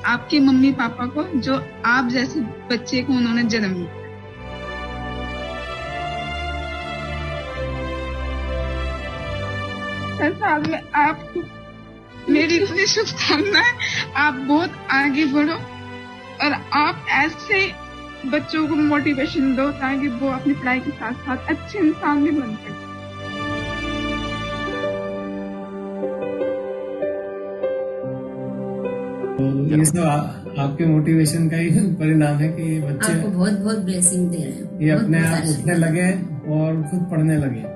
आपके mummy papa को, जो आप जैसे बच्चे को उन्होंने जन्म दिया। हर साल में आपको मेरी इतनी शुभकामनाएं, आप बहुत आगे बढ़ो और आप ऐसे बच्चों को मोटिवेशन दो ताकि वो अपनी पढ़ाई के साथ साथ अच्छे इंसान भी बन सके। ये सब आपके मोटिवेशन का ही परिणाम है कि ये बच्चे आपको बहुत बहुत ब्लेसिंग दे रहे हैं। ये अपने आप उठने लगे और खुद पढ़ने लगे।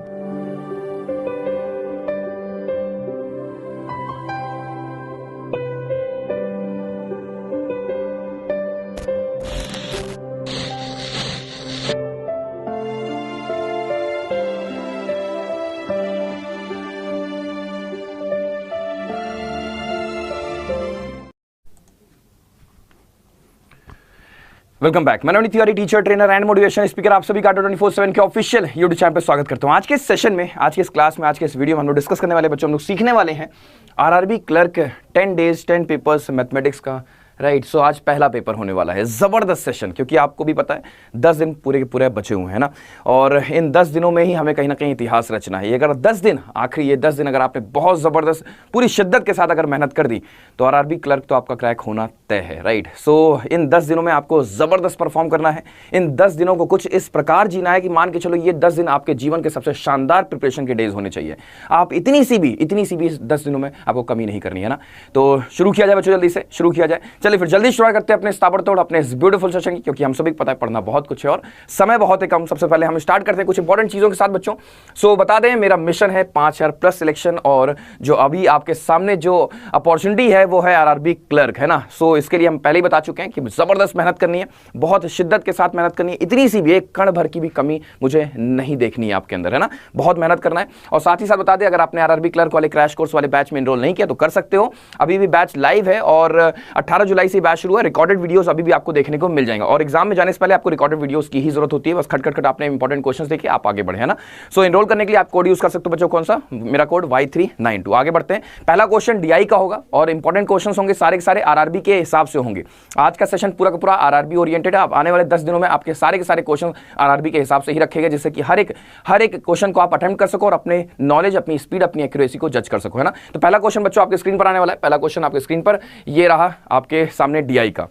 Welcome back. मैं Navneet Tiwari, teacher trainer and motivation speaker, आप सभी का 24/7 के ऑफिशियल यूट्यूब चैनल पर स्वागत करता हूं। आज के इस सेशन में, आज के इस क्लास में, आज के इस वीडियो में हम लोग डिस्कस करने वाले बच्चों, हम लोग सीखने वाले हैं RRB clerk 10 days 10 papers mathematics का। राइट, सो आज पहला पेपर होने वाला है। ज़बरदस्त सेशन, क्योंकि आपको भी पता है 10 दिन पूरे के पूरे बचे हुए हैं ना, और इन 10 दिनों में ही हमें कहीं ना कहीं इतिहास रचना है। अगर 10 दिन, आखिरी ये 10 दिन अगर आपने बहुत ज़बरदस्त पूरी शिद्दत के साथ अगर मेहनत कर दी तो आरआरबी क्लर्क तो आपका क्रैक होना तय है। राइट, सो इन 10 दिनों में आपको ज़बरदस्त परफॉर्म करना है। इन 10 दिनों को कुछ इस प्रकार जीना है कि मान के चलो ये 10 दिन आपके जीवन के सबसे शानदार प्रिपरेशन के डेज होने चाहिए। आप इतनी सी भी 10 दिनों में आपको कमी नहीं करनी है ना। तो शुरू किया जाए बच्चों, जल्दी से शुरू किया जाए। चलिए फिर जल्दी शुरुआत करते हैं अपने ताबड़तोड़ अपने इस ब्यूटीफुल सेशन की, क्योंकि हम सभी को पता है पढ़ना बहुत कुछ है और समय बहुत है कम। सबसे पहले हम स्टार्ट करते हैं कुछ इंपॉर्टेंट चीजों के साथ बच्चों। सो बता दें, मेरा मिशन है 5000 प्लस सिलेक्शन, और जो अभी आपके सामने जो अपॉर्चुनिटी है वो है आरआरबी क्लर्क, है ना। सो इसके लिए हम पहले ही बता चुके हैं कि जबरदस्त मेहनत करनी है, बहुत शिद्दत के साथ मेहनत करनी है। इतनी सी भी, एक कण भर की भी कमी मुझे नहीं देखनी है आपके अंदर, है ना। बहुत मेहनत करना है। और साथ ही साथ बता दें, अगर आपने आरआरबी क्लर्क वाले क्रैश कोर्स वाले बैच में एनरोल नहीं किया तो कर सकते हो। अभी भी बैच लाइव है और 18 जुलाई से बैच शुरू है। रिकॉर्डेड वीडियोस अभी भी आपको देखने को मिल जाएंगे, और एग्जाम में जाने से पहले आपको रिकॉर्डेड वीडियोस की ही जरूरत होती है। बस खट खट खट आपने इंपॉर्टेंट क्वेश्चंस देखे, आप आगे बढ़े, है ना। सो एनरोल करने के लिए आप कोड यूज कर सकते हो बच्चों। कौन सा? मेरा कोड Y392। आगे बढ़ते हैं। पहला क्वेश्चन डीआई का होगा और इंपॉर्टेंट क्वेश्चंस होंगे, सारे के सारे आरआरबी के हिसाब से होंगे। आज का सेशन पूरा का पूरा आरआरबी ओरिएंटेड है। आने वाले 10 दिनों में आपके सारे के सारे क्वेश्चन आरआरबी के हिसाब से ही रखे गए, जिससे कि हर एक क्वेश्चन को आप अटेम्प्ट कर सको और अपने नॉलेज, अपनी स्पीड, अपनी एक्यूरेसी को जज कर सको, है ना। तो पहला क्वेश्चन बच्चों आपके स्क्रीन पर आने वाला है। पहला क्वेश्चन आपके स्क्रीन पर ये रहा आपके सामने डीआई का।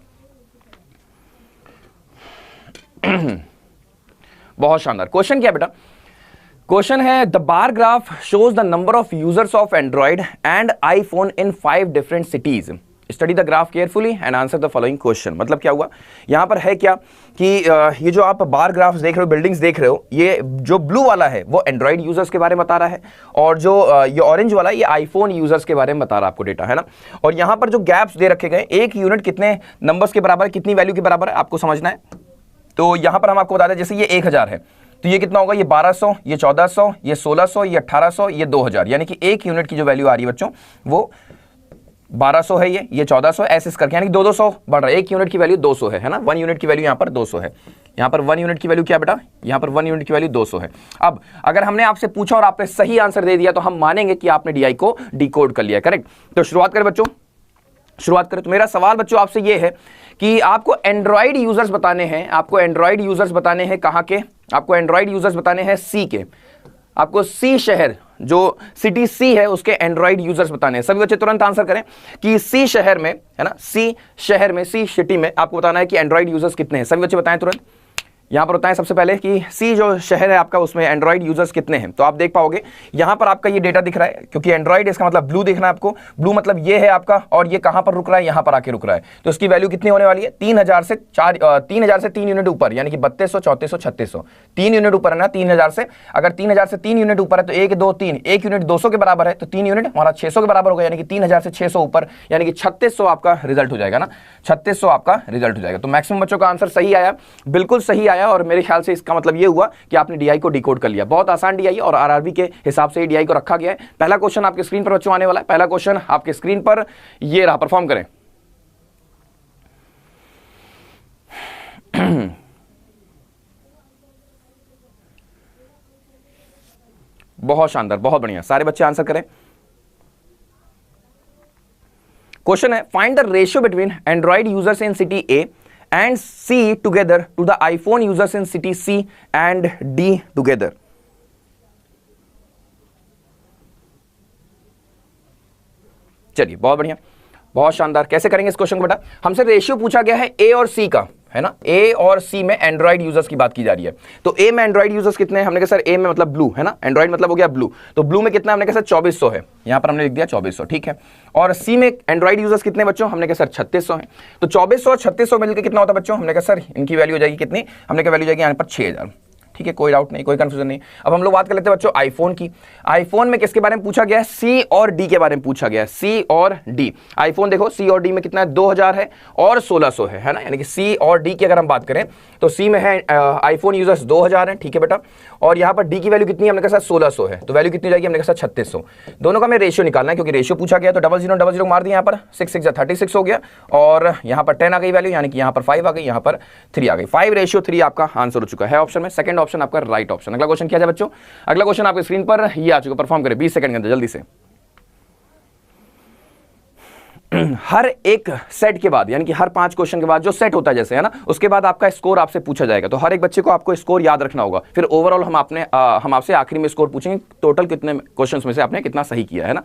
बहुत शानदार क्वेश्चन। क्या बेटा? क्वेश्चन है, the bar graph shows the number of users of Android and iPhone in 5 different cities. Study the graph carefully and answer the following question. मतलब क्या हुआ यहां पर है क्या कि ये जो आप बार ग्राफ्स देख रहे हो, बिल्डिंग्स देख रहे हो, ये जो ब्लू वाला है वो एंड्रॉइड यूजर्स के बारे में बता रहा है, और जो ये ऑरेंज वाला ये आईफोन यूजर्स के बारे में बता रहा है आपको डेटा, है ना। और यहां पर जो गैप्स दे रखे गए, एक यूनिट कितने नंबर्स के बराबर है, कितनी वैल्यू के बराबर है, आपको समझना है। तो यहां पर हम आपको बता दें, जैसे ये 1000 है तो ये कितना होगा, ये 1200, ये 1400, ये 1600, ये 1800, ये 2000, यानी कि एक यूनिट की जो वैल्यू आ रही है बच्चों वो 1200 है, ये 1400, ऐसे करके, यानी कि 200 बढ़ रहा है। एक यूनिट की वैल्यू 200 है ना। 1 यूनिट की वैल्यू यहां पर 200 है। यहां पर 1 यूनिट की वैल्यू क्या बेटा? यहां पर 1 यूनिट की वैल्यू 200 है। अब अगर हमने आपसे पूछा और आपने सही आंसर दे दिया तो हम मानेंगे कि आपने डीआई को डिकोड कर लिया, करेक्ट। तो शुरुआत करें बच्चों, शुरुआत करें। तो मेरा सवाल बच्चों आपसे यह है कि आपको एंड्रॉइड यूजर्स बताने हैं, आपको एंड्रॉइड यूजर्स बताने हैं कहां के? आपको एंड्रॉइड यूजर्स बताने हैं सी के। आपको सी शहर, जो सिटी सी है, उसके एंड्रॉइड यूजर्स बताने हैं। सभी बच्चे तुरंत आंसर करें कि सी शहर में, है ना, सी शहर में, सी सिटी में आपको बताना है कि एंड्रॉइड यूजर्स कितने हैं। सभी बच्चे बताएं तुरंत। यहां पर बताएं सबसे पहले कि सी जो शहर है आपका, उसमें एंड्रॉइड यूजर्स कितने हैं। तो आप देख पाओगे यहां पर आपका ये डेटा दिख रहा है, क्योंकि एंड्रॉइड इसका मतलब ब्लू देखना है आपको। ब्लू मतलब ये है आपका, और ये कहां पर रुक रहा है? यहां पर आके रुक रहा है। तो इसकी वैल्यू कितनी होने वाली है? 3000 से 3 यूनिट ऊपर, यानी कि 3200, 3400, 3600, 3 यूनिट ऊपर है ना। 3000 से, अगर 3000 से 3 यूनिट ऊपर है तो 1 2 3, 1 यूनिट 200 के बराबर है, तो 3 यूनिट हमारा 600 के बराबर होगा, यानी कि 3000 से 600 ऊपर, यानी कि 3600 आपका रिजल्ट हो जाएगा ना। 3600 आपका रिजल्ट हो जाएगा। तो मैक्सिमम बच्चों का आंसर सही आया, बिल्कुल सही आया, और मेरे ख्याल से इसका मतलब ये हुआ कि आपने डीआई को डिकोड कर लिया। बहुत आसान डीआई और आरआरबी के हिसाब से डीआई को रखा गया है। पहला क्वेश्चन आपके स्क्रीन पर बच्चों आने वाला है। पहला क्वेश्चन आपके स्क्रीन पर ये रहा, परफॉर्म करें। बहुत शानदार, बहुत बढ़िया, सारे बच्चे आंसर करें। क्वेश्चन है find the ratio between Android users in city A and C together to the iPhone users in city C and D together. चलिए बहुत बढ़िया, बहुत शानदार। कैसे करेंगे इस क्वेश्चन को बेटा? हमसे रेशियो पूछा गया है ए और सी का, है ना। ए और सी में एंड्रॉइड यूजर्स की बात की जा रही है। तो ए में एंड्रॉइड यूजर्स कितने हैं? हमने कहा सर ए में मतलब ब्लू, है ना, एंड्रॉइड मतलब हो गया ब्लू, तो ब्लू में कितना? हमने कहा सर 2400 है, यहां पर हमने लिख दिया 2400, ठीक है। और सी में एंड्रॉइड यूजर्स कितने बच्चों? हमने कहा सर 3600 है। तो 2400 और 3600 मिलकर कितना होता है बच्चों? हमने कहा सर इनकी वैल्यू हो जाएगी कितनी? हमने कहा वैल्यू जाएगी यहाँ पर 6000, ठीक है, कोई डाउट नहीं, कोई कंफ्यूजन नहीं। अब हम लोग बात कर लेते हैं बच्चों आईफोन की। आईफोन में किसके बारे में पूछा गया है? सी और डी के बारे में पूछा गया है, सी और डी। आईफोन देखो सी और डी में कितना है? 2000 है और 1600 है ना। यानी कि सी और डी की अगर हम बात करें तो सी में है आईफोन यूजर्स 2000 है, ठीक है बेटा, और यहाँ पर डी की वैल्यू कितनी है? हमने कहा सर 1600 है, तो वैल्यू कितनी जाएगी? हमने कहा सर 3600। दोनों का हमें रेशियो निकालना है, क्योंकि रेशियो पूछा गया, तो 0000 मार दिया, यहाँ पर 6 6 36 हो गया, और यहाँ पर 10 आ गई वैल्यू, यानी कि यहाँ पर 5 आ गई, यहाँ पर 3 आ गई। 5:3 आपका आंसर हो चुका है ऑप्शन में। सेकंड ऑप्शन आपका राइट ऑप्शन। अगला क्वेश्चन क्या है बच्चों? अगला क्वेश्चन आपके स्क्रीन पर ये आ चुका, परफॉर्म करें 20 सेकंड के अंदर जल्दी से। हर एक सेट के बाद, यानी कि हर 5 क्वेश्चन के बाद जो सेट होता है जैसे, है ना, उसके बाद आपका स्कोर आपसे पूछा जाएगा। तो हर एक बच्चे को आपको स्कोर याद रखना होगा। फिर ओवरऑल हम आपसे आखिरी में स्कोर पूछेंगे, टोटल कितने क्वेश्चंस में से आपने कितना सही किया है ना।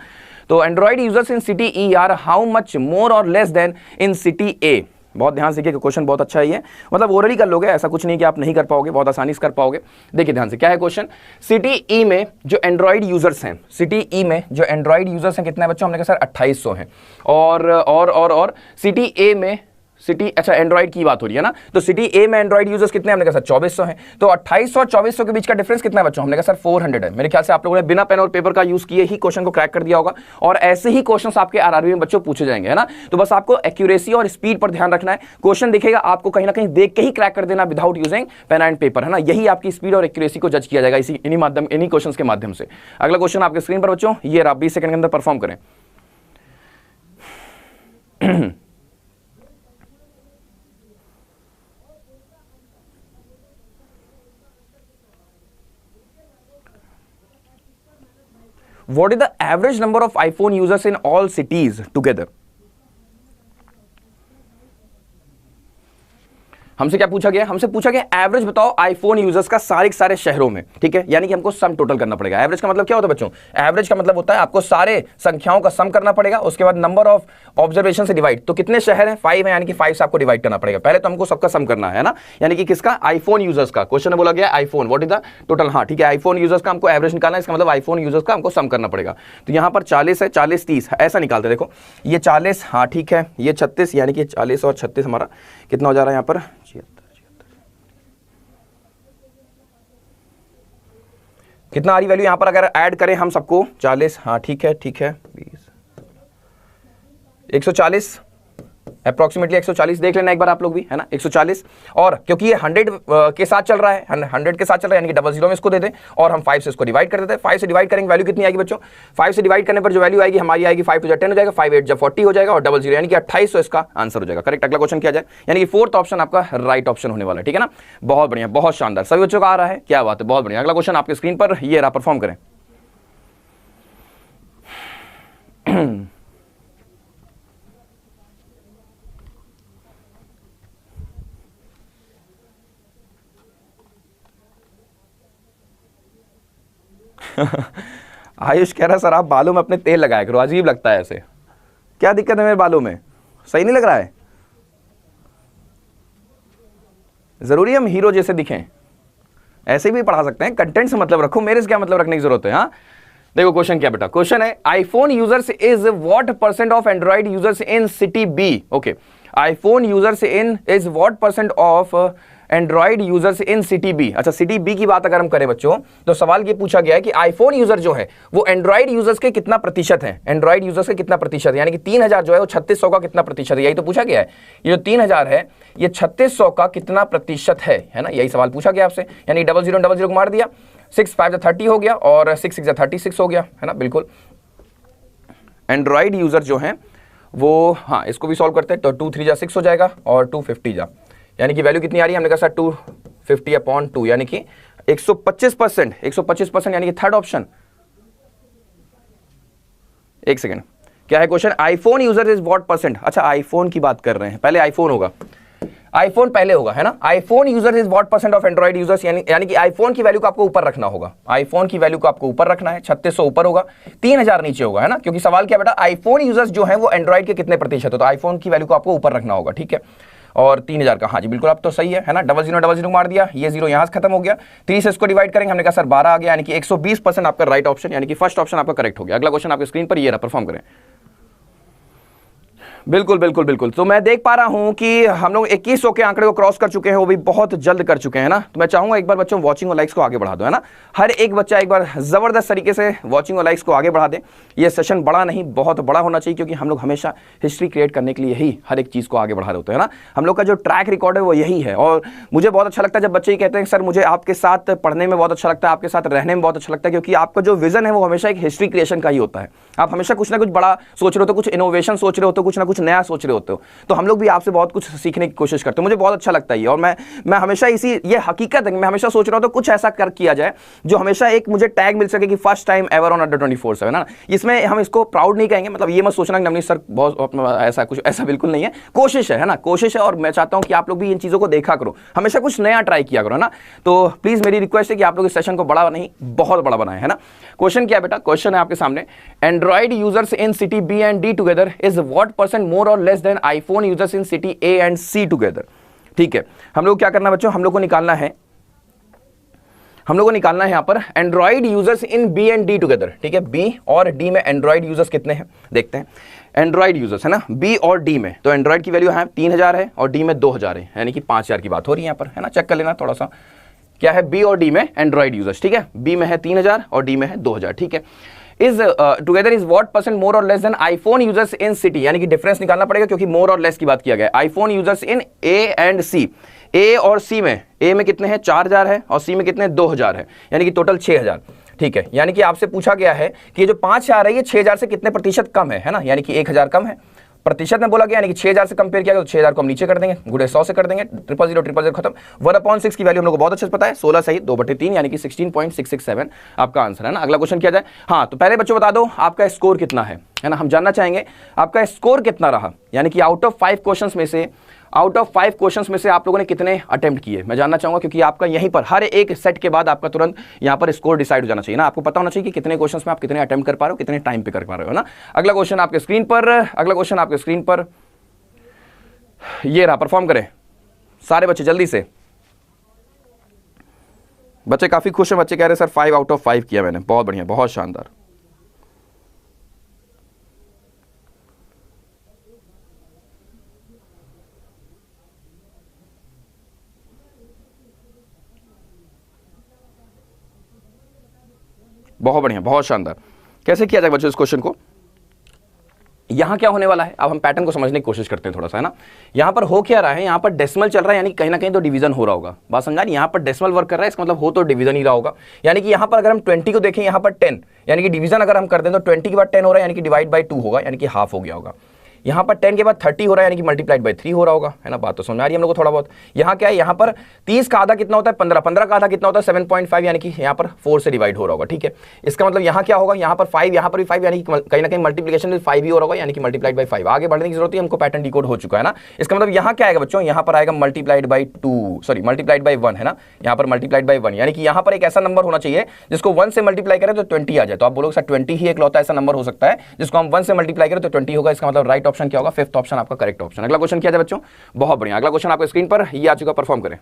तो Android users in city E R how much more or less then in city ए। बहुत ध्यान से देखिए, क्वेश्चन बहुत अच्छा है ये, मतलब ओरली कर लोगे, ऐसा कुछ नहीं कि आप नहीं कर पाओगे, बहुत आसानी से कर पाओगे। देखिए ध्यान से, क्या है क्वेश्चन? सिटी ई में जो एंड्रॉइड यूजर्स हैं, सिटी ई में जो एंड्रॉइड यूजर्स हैं कितने हैं बच्चों? हमने कहा सर 2800 हैं। और सिटी ए में सिटी, अच्छा एंड्रॉइड की बात हो रही है ना, तो सिटी ए में एंड्रॉइड यूजर्स कितने? हमने कहा सर 2400 हैं। तो 2800 और 2400 के बीच का डिफरेंस कितना है बच्चों? हमने कहा सर 400 है। मेरे ख्याल से आप लोगों ने बिना पेन और पेपर का यूज किए ही क्वेश्चन को क्रैक कर दिया होगा, और ऐसे ही क्वेश्चंस आपके आरआरबी में बच्चों पूछे जाएंगे, है ना। तो बस आपको एक्यूरेसी और स्पीड पर ध्यान रखना है। क्वेश्चन दिखेगा आपको कहीं ना कहीं देख के ही क्रैक कर देना without using pen and paper, है ना। यही आपकी स्पीड और एक्यूरेसी को जज किया जाएगा इन्हीं क्वेश्चन के माध्यम से। अगला क्वेश्चन आपके स्क्रीन पर बच्चों ये रहा, 20 सेकंड के अंदर परफॉर्म करें। What is the average number of iPhone users in all cities together? हमसे क्या पूछा गया? हमसे पूछा गया एवरेज बताओ आईफोन यूजर्स का सारे शहरों में, ठीक है। यानी कि हमको सम टोटल करना पड़ेगा। एवरेज का मतलब क्या होता है बच्चों? एवरेज का मतलब होता है आपको सारे संख्याओं का सम करना पड़ेगा, उसके बाद नंबर ऑफ ऑब्जर्वेशन से डिवाइड। तो कितने शहर हैं? 5 है, यानी कि 5 से आपको डिवाइड करना पड़ेगा। पहले तो हमको सबका सम करना है ना, यानी कि किसका? आईफोन यूजर्स का। क्वेश्चन में बोला गया iPhone, what is the total? हाँ ठीक है, आईफोन यूजर्स का हमको एवरेज निकालना है, इसका मतलब आईफोन यूजर्स का हमको सम करना पड़ेगा। तो यहाँ पर 40 है, 40 30 ऐसा निकालते, देखो ये 40, हाँ ठीक है, ये 36, यानी कि 40 और 36 हमारा कितना हो जा रहा है यहाँ पर? कितना आ रही वैल्यू यहाँ पर अगर ऐड करें हम सबको? 40, हाँ ठीक है 20 140 अप्रोक्सीमेटली 140 देख लेना एक बार आप लोग भी, है ना, 140। और क्योंकि ये 100 के साथ चल रहा है, 100 के साथ चल रहा है, यानी कि 00 में इसको दे दें और हम 5 से इसको डिवाइड कर देते हैं। 5 से डिवाइड करेंगे, वैल्यू कितनी आएगी बच्चों? 5 से डिवाइड करने पर जो वैल्यू आएगी हमारी आएगी 5 2 10 हो जाएगा, 5 8 40 हो जाएगा, और 00 यानी कि 2800 इसका आंसर हो जाएगा। करेक्ट। अगला क्वेश्चन किया जाए, यानी कि 4th ऑप्शन आपका राइट ऑप्शन होने वाला है, ठीक है ना। बहुत बढ़िया, बहुत शानदार, सभी बच्चों का आ रहा है, क्या बात है, बहुत बढ़िया। अगला क्वेश्चन आपके स्क्रीन पर ये रहा, परफॉर्म करें। आयुष कह रहा सर आप बालों में अपने तेल लगाया करो, अजीब लगता है ऐसे। क्या दिक्कत है मेरे बालों में? सही नहीं लग रहा है? जरूरी हम हीरो जैसे दिखें? ऐसे भी पढ़ा सकते हैं, कंटेंट से मतलब रखो, मेरे से क्या मतलब रखने की जरूरत है। हाँ देखो क्वेश्चन क्या बेटा, क्वेश्चन है iPhone users is what percent of Android users in city B. Okay, iPhone users in is what percent of Android users in city B. अच्छा, सिटी बी की बात अगर हम करें बच्चों, तो सवाल ये पूछा गया है कि आईफोन यूजर जो है वो एंड्रॉइड यूजर्स के कितना प्रतिशत है, एंड्रॉइड यूजर्स के कितना प्रतिशत है, यानी कि 3000 जो है वो 3600 का कितना प्रतिशत है, यही तो पूछा गया है। ये जो 3000 है ये 3600 का कितना प्रतिशत है ना, यही सवाल पूछा गया आपसे। यानी 00 को मार दिया, 6 5 30 हो गया और 6 6 36 हो गया, है ना। बिल्कुल, एंड्रॉइड यूजर जो है वो, हाँ इसको भी सॉल्व करते हैं, तो 2 3 6 हो जाएगा और 250 जा, यानी कि वैल्यू कितनी आ रही है? हमने कहा सर 250/2, यानी कि 125%, यानी कि थर्ड ऑप्शन। एक सेकेंड, क्या है question? IPhone user is what percent? अच्छा आईफोन की बात कर रहे हैं, पहले आईफोन होगा, आईफोन पहले होगा, है ना। IPhone user is what percent of Android users, यानी कि आईफोन की वैल्यू को आपको ऊपर रखना होगा, आईफोन की वैल्यू को आपको ऊपर रखना है। 3600 ऊपर होगा, 3000 नीचे होगा, है ना, क्योंकि सवाल क्या बेटा, आईफोन यूजर्स जो है वो एंड्रॉइड के कितने प्रतिशत हो, तो आईफोन की वैल्यू को आपको ऊपर रखना होगा, ठीक है। और 3000 का, हाँ जी बिल्कुल, आप तो सही है ना। 0000 मार दिया, ये 0 यहां से खत्म हो गया, 3 से इसको डिवाइड करेंगे, हमने कहा सर 12 आ गया, यानी कि 120% आपका राइट ऑप्शन, यानी कि फर्स्ट ऑप्शन आपका करेक्ट हो गया। अगला क्वेश्चन आपके स्क्रीन पर ये रहा, परफॉर्म करें। बिल्कुल बिल्कुल बिल्कुल, तो मैं देख पा रहा हूं कि हम लोग 2100 के आंकड़े को क्रॉस कर चुके हैं, वो भी बहुत जल्द कर चुके हैं ना। तो मैं चाहूंगा एक बार बच्चों वॉचिंग और लाइक्स को आगे बढ़ा दो, है ना। हर एक बच्चा एक बार जबरदस्त तरीके से वॉचिंग और लाइक्स को आगे बढ़ा दे। ये सेशन बड़ा नहीं बहुत बड़ा होना चाहिए, क्योंकि हम लोग हमेशा हिस्ट्री क्रिएट करने के लिए ही हर एक चीज को आगे बढ़ा रहे होते हैं ना। हम लोग का जो ट्रैक रिकॉर्ड है वो यही है, और मुझे बहुत अच्छा लगता है जब बच्चे ये कहते हैं सर मुझे आपके साथ पढ़ने में बहुत अच्छा लगता है, आपके साथ रहने में बहुत अच्छा लगता है, क्योंकि आपका जो विजन है वो हमेशा एक हिस्ट्री क्रिएशन का ही होता है। आप हमेशा कुछ ना कुछ बड़ा सोच रहे हो, तो कुछ इनोवेशन सोच रहे हो, तो कुछ ना कुछ नया सोच रहे होते हो। तो हम लोग भी आपसे बहुत कुछ सीखने की कोशिश करते हैं, मुझे बहुत अच्छा लगता है ये। और मैं हमेशा इसी, ये हकीकत है, मैं हमेशा सोच रहा हूं तो कुछ ऐसा कर किया जाए जो हमेशा एक मुझे टैग मिल सके कि फर्स्ट टाइम एवर ऑन अड्डा 24/7, है ना। इसमें हम इसको प्राउड नहीं कहेंगे, मतलब ये मत सोचना कि नवनीत सर बहुत ऐसा कुछ, ऐसा बिल्कुल नहीं है। कोशिश है ना, कोशिश है, और मैं चाहता हूं कि आप लोग भी इन चीजों को देखा करो, हमेशा कुछ नया ट्राई किया करो ना। तो प्लीज मेरी रिक्वेस्ट है कि आप लोग इस सेशन को बड़ा नहीं बहुत बड़ा बनाए, है ना। क्वेश्चन क्या बेटा? क्वेश्चन है आपके सामने, Android users in city B and D together is what percent more or less than iPhone users in city A and C together. ठीक है, हम लोग क्या करना बच्चों, हम लोग को निकालना है, हम लोग को निकालना है यहां पर Android users in B and D together. ठीक है, बी और डी में एंड्रॉइड यूजर्स कितने हैं देखते हैं। एंड्रॉइड यूजर्स है ना बी और डी में, तो एंड्रॉइड की वैल्यू है 3000 है और डी में 2000 है, यानी कि 5000 की बात हो रही है यहां पर, है ना। चेक कर लेना थोड़ा सा, क्या है बी और डी में एंड्रॉइड यूजर्स। ठीक है, बी में है 3000 और डी में है 2000। ठीक है, is together is what percent more or less than iPhone users in city, यानी कि डिफरेंस निकालना पड़ेगा क्योंकि मोर और लेस की बात किया गया है। IPhone users in A and C, A और सी में, ए में कितने हैं 4000 है और सी में कितने 2000 है, यानी कि टोटल 6000। ठीक है, यानी कि आपसे पूछा गया है कि ये जो 5000 है ये 6000 से कितने प्रतिशत कम है ना, यानी कि 1000 कम है। प्रतिशत में बोला गया, यानी कि 6000 से कंपेयर किया गया तो 6000 को हम नीचे कर देंगे, गुड़े 100 से कर देंगे, 000 खत्म। 1/6 की वैल्यू हम लोग को बहुत अच्छे से पता है, 16 सही 2/3, यानी कि 16.667 आपका आंसर है ना। अगला क्वेश्चन किया जाए। हाँ, तो पहले बच्चों बता दो आपका स्कोर कितना है ना, हम जानना चाहेंगे आपका स्कोर कितना रहा, यानी कि आउट ऑफ 5 क्वेश्चंस में से आप लोगों ने कितने अटेम्प्ट किए, मैं जानना चाहूंगा, क्योंकि आपका यहीं पर हर एक सेट के बाद आपका तुरंत यहां पर स्कोर डिसाइड हो जाना चाहिए ना। आपको पता होना चाहिए कि कितने क्वेश्चंस में आप कितने अटेम्प्ट कर पा रहे हो, कितने टाइम पे कर पा रहे हो ना। अगला क्वेश्चन आपके स्क्रीन पर ये रहा, परफॉर्म करें सारे बच्चे जल्दी से। बच्चे काफी खुश हैं, बच्चे कह रहे हैं सर 5 आउट ऑफ 5 किया मैंने, बहुत बढ़िया, बहुत शानदार। बहुत बढ़िया, बहुत शानदार। कैसे किया जाए बच्चों इस क्वेश्चन को? यहां क्या होने वाला है, अब हम पैटर्न को समझने की कोशिश करते हैं थोड़ा सा, है ना। यहां पर हो क्या रहा है, यहां पर डेसिमल चल रहा है, यानी कहीं ना कहीं तो डिवीजन हो रहा होगा, बात समझा नहीं। यहां पर डेसिमल वर्क कर रहा है, इसका मतलब हो तो डिवीजन ही रहा होगा। यानी कि यहां पर अगर हम 20 को देखें, यहां पर 10, यानी कि डिवीजन अगर हम कर दें तो 20 के बाद 10 हो रहा है, यानी कि डिवाइड बाई 2 होगा, यानी कि हाफ हो गया होगा। यहाँ पर 10 के बाद 30 हो रहा है, यानी कि मल्टीप्लाइड बाई 3 हो रहा होगा, है ना। बात तो समझ आ रही है हम लोग को थोड़ा बहुत। यहाँ क्या है, यहाँ पर 30 का आधा कितना होता है 15, 15 का आधा कितना होता है 7.5, यानी कि यहाँ पर 4 से डिवाइड हो रहा होगा। ठीक है, इसका मतलब यहाँ क्या होगा, यहाँ पर 5, यहाँ पर भी 5, यानी कि कहीं ना कहीं मल्टीप्लिकेशन में 5 ही हो रहा होगा, यानी कि मल्टीप्लाइड बाई 5। आगे बढ़ने की जरूरत है, हमको पैटर्न डिकोड हो चुका है ना। इसका मतलब यहाँ क्या आएगा बच्चों, यहाँ पर आएगा मल्टीप्लाइड बाई 1, है ना। यहाँ पर मल्टीप्लाइड बाई 1, यानी कि यहाँ पर एक ऐसा नंबर होना चाहिए जिसको 1 से मल्टीप्लाई करें तो 20 आ जाए। तो आप बोलोगे सर 20 ही एक लौता ऐसा नंबर हो सकता है जिसको हम 1 से मल्टीप्लाई करें तो 20 होगा। इसका मतलब राइट ऑप्शन क्या होगा, 5th ऑप्शन आपका करेक्ट ऑप्शन। अगला क्वेश्चन किया जाए बच्चों, बहुत बढ़िया। अगला क्वेश्चन आपके स्क्रीन पर ये आ चुका, परफॉर्म करें।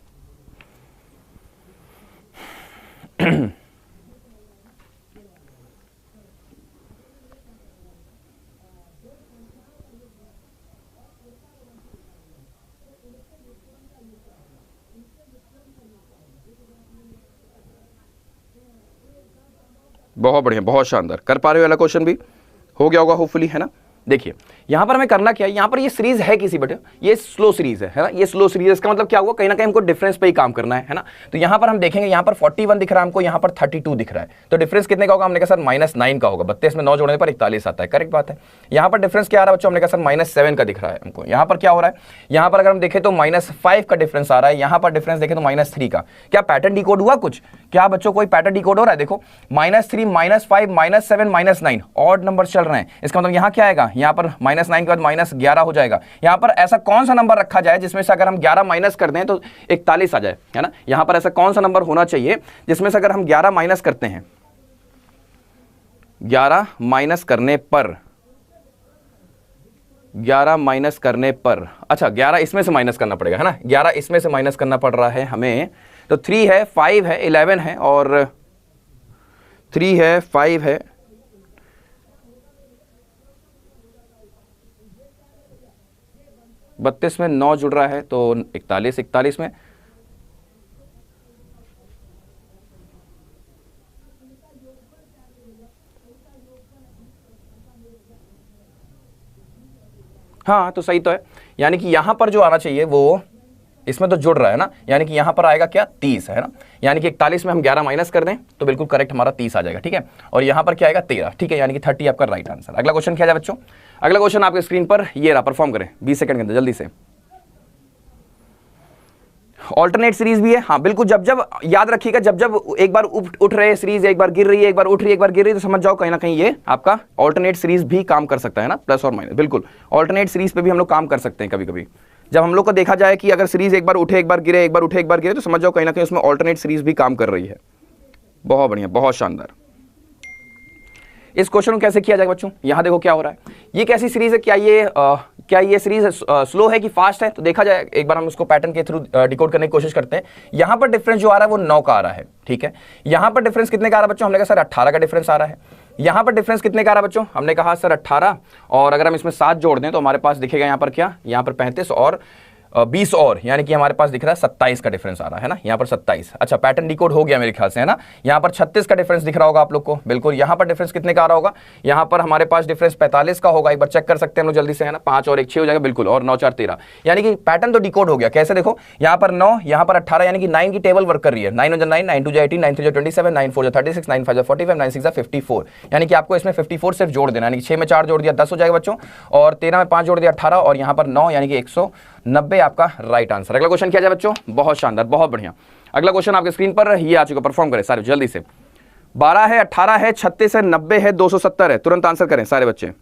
बहुत बढ़िया, बहुत शानदार, कर पा रहे हो। वाला क्वेश्चन भी हो गया होगा होपफुली, है ना। देखिए यहां पर हमें करना क्या है, यहां पर ये सीरीज है किसी बटे, ये स्लो सीरीज है ना, ये स्लो सीरीज। इसका मतलब क्या हुआ, कहीं ना कहीं हमको डिफरेंस पे ही काम करना है ना। तो यहां पर हम देखेंगे, यहां पर 41 दिख रहा है हमको, यहां पर 32 दिख रहा है, तो डिफरेंस कितने का होगा, हमने कहा सर -9 का होगा। 32 में 9 जोड़ने पर 41 आता है, करेक्ट बात है। यहां पर डिफरेंस क्या आ रहा है बच्चों, हमने कहा सर -7 का दिख रहा है हमको। यहां पर क्या हो रहा है, यहां पर अगर हम देखें तो -5 का डिफरेंस आ रहा है, यहां पर डिफरेंस देखें तो -3 का। क्या पैटर्न डिकोड हुआ कुछ, क्या बच्चों कोई पैटर्न डिकोड हो रहा है? देखो -3, -5, -7, -9 ऑड नंबर चल रहे हैं। इसका मतलब यहां क्या आएगा, यहाँ पर -9 के बाद -11 हो जाएगा। यहाँ पर ऐसा कौन सा नंबर रखा जाए जिसमें से अगर हम 11 माइनस कर दें तो 41 आ जाए, है ना। यहाँ पर ऐसा कौन सा नंबर होना चाहिए जिसमें से अगर हम 11 माइनस करते हैं, 11 माइनस करने पर, 11 माइनस करने पर, अच्छा 11 इसमें से माइनस करना पड़ेगा, है ना। 11 इसमें से माइनस करना पड़ रहा है हमें, तो 3 है, 5 है, 11 है और 3 है, 5 है, 32 में 9 जुड़ रहा है तो 41, 41 में हाँ तो सही तो है, यानी कि यहां पर जो आना चाहिए वो इसमें तो जुड़ रहा है ना, यानी कि यहां पर आएगा क्या 30, है ना। यानी कि 41 में हम 11 माइनस कर दें तो बिल्कुल करेक्ट हमारा 30 आ जाएगा, ठीक है। और यहां पर क्या आएगा 13, ठीक है, यानी कि 30 आपका राइट आंसर। अगला क्वेश्चन क्या है बच्चों, अगला क्वेश्चन आपके स्क्रीन पर ये रहा, परफॉर्म करें 20 सेकंड के अंदर जल्दी से। ऑल्टरनेट सीरीज भी है, हाँ बिल्कुल। जब जब याद रखिएगा, जब जब एक बार उठ रहे सीरीज, एक बार गिर रही है, एक बार उठ रही है, एक बार गिर रही है, तो समझ जाओ कहीं ना कहीं ये आपका ऑल्टरनेट सीरीज भी काम कर सकता है ना, प्लस और माइनस। बिल्कुल ऑल्टरनेट सीरीज पे भी हम लोग काम कर सकते हैं कभी कभी। जब हम लोग को देखा जाए कि अगर सीरीज एक बार उठे एक बार गिरे, एक बार उठे एक बार गिरे, तो समझ जाओ कहीं ना कहीं उसमें ऑल्टरनेट सीरीज भी काम कर रही है। बहुत बढ़िया, बहुत शानदार। इस क्वेश्चन को कैसे किया जाएगा बच्चों, यहां देखो क्या हो रहा है। ये कैसी सीरीज है, क्या ये सीरीज स्लो है कि फास्ट है, तो देखा जाए एक बार हम उसको पैटर्न के थ्रू डिकोड करने की कोशिश करते हैं। यहां पर डिफरेंस जो आ रहा है वो 9 का आ रहा है, ठीक है। यहां पर डिफरेंस कितने का आ रहा है बच्चों, हमने कहा सर 18 का डिफरेंस आ रहा है। यहां पर डिफरेंस कितने का आ रहा है बच्चों, हमने कहा सर 18, और अगर हम इसमें 7 जोड़ दें तो हमारे पास दिखेगा यहां पर क्या, यहां पर 35 और 20 और, यानी कि हमारे पास दिख रहा है 27 का डिफरेंस आ रहा है ना, यहाँ पर 27। अच्छा पैटर्न डिकोड हो गया मेरे ख्याल से, है ना। यहाँ पर 36 का डिफरेंस दिख रहा होगा आप लोग को, बिल्कुल। यहाँ पर डिफरेंस कितने का आ रहा होगा, यहाँ पर हमारे पास डिफरेंस 45 का होगा, एक बार चेक कर सकते हैं हम लोग जल्दी से, है ना। 5 और 1 6 हो जाएगा, बिल्कुल, और 9 4 13, यानी कि पैटर्न तो डिकोड हो गया। कैसे देखो, यहाँ पर 9, यहाँ पर 18, यानी कि 9 की टेबल वर्क कर रही है। 9 1 9, 9 2 18, 9 3 27, 9 4 36, 9 5 45, 9 6 54, यानी कि आपको इसमें 54 सिर्फ जोड़ देना, यानी कि 6 में 4 जोड़ दिया 10 हो जाएगा बच्चों, और 13 में 5 जोड़ दिया 18, और यहाँ पर 9 यानी कि 190 आपका राइट आंसर। अगला क्वेश्चन क्या जाए बच्चों, बहुत शानदार, बहुत बढ़िया। अगला क्वेश्चन आपके स्क्रीन पर ये आ चुका, परफॉर्म करें सारे जल्दी से। 12 है, 18 है, 36 है, 90 है, 270 है, तुरंत आंसर करें सारे बच्चे।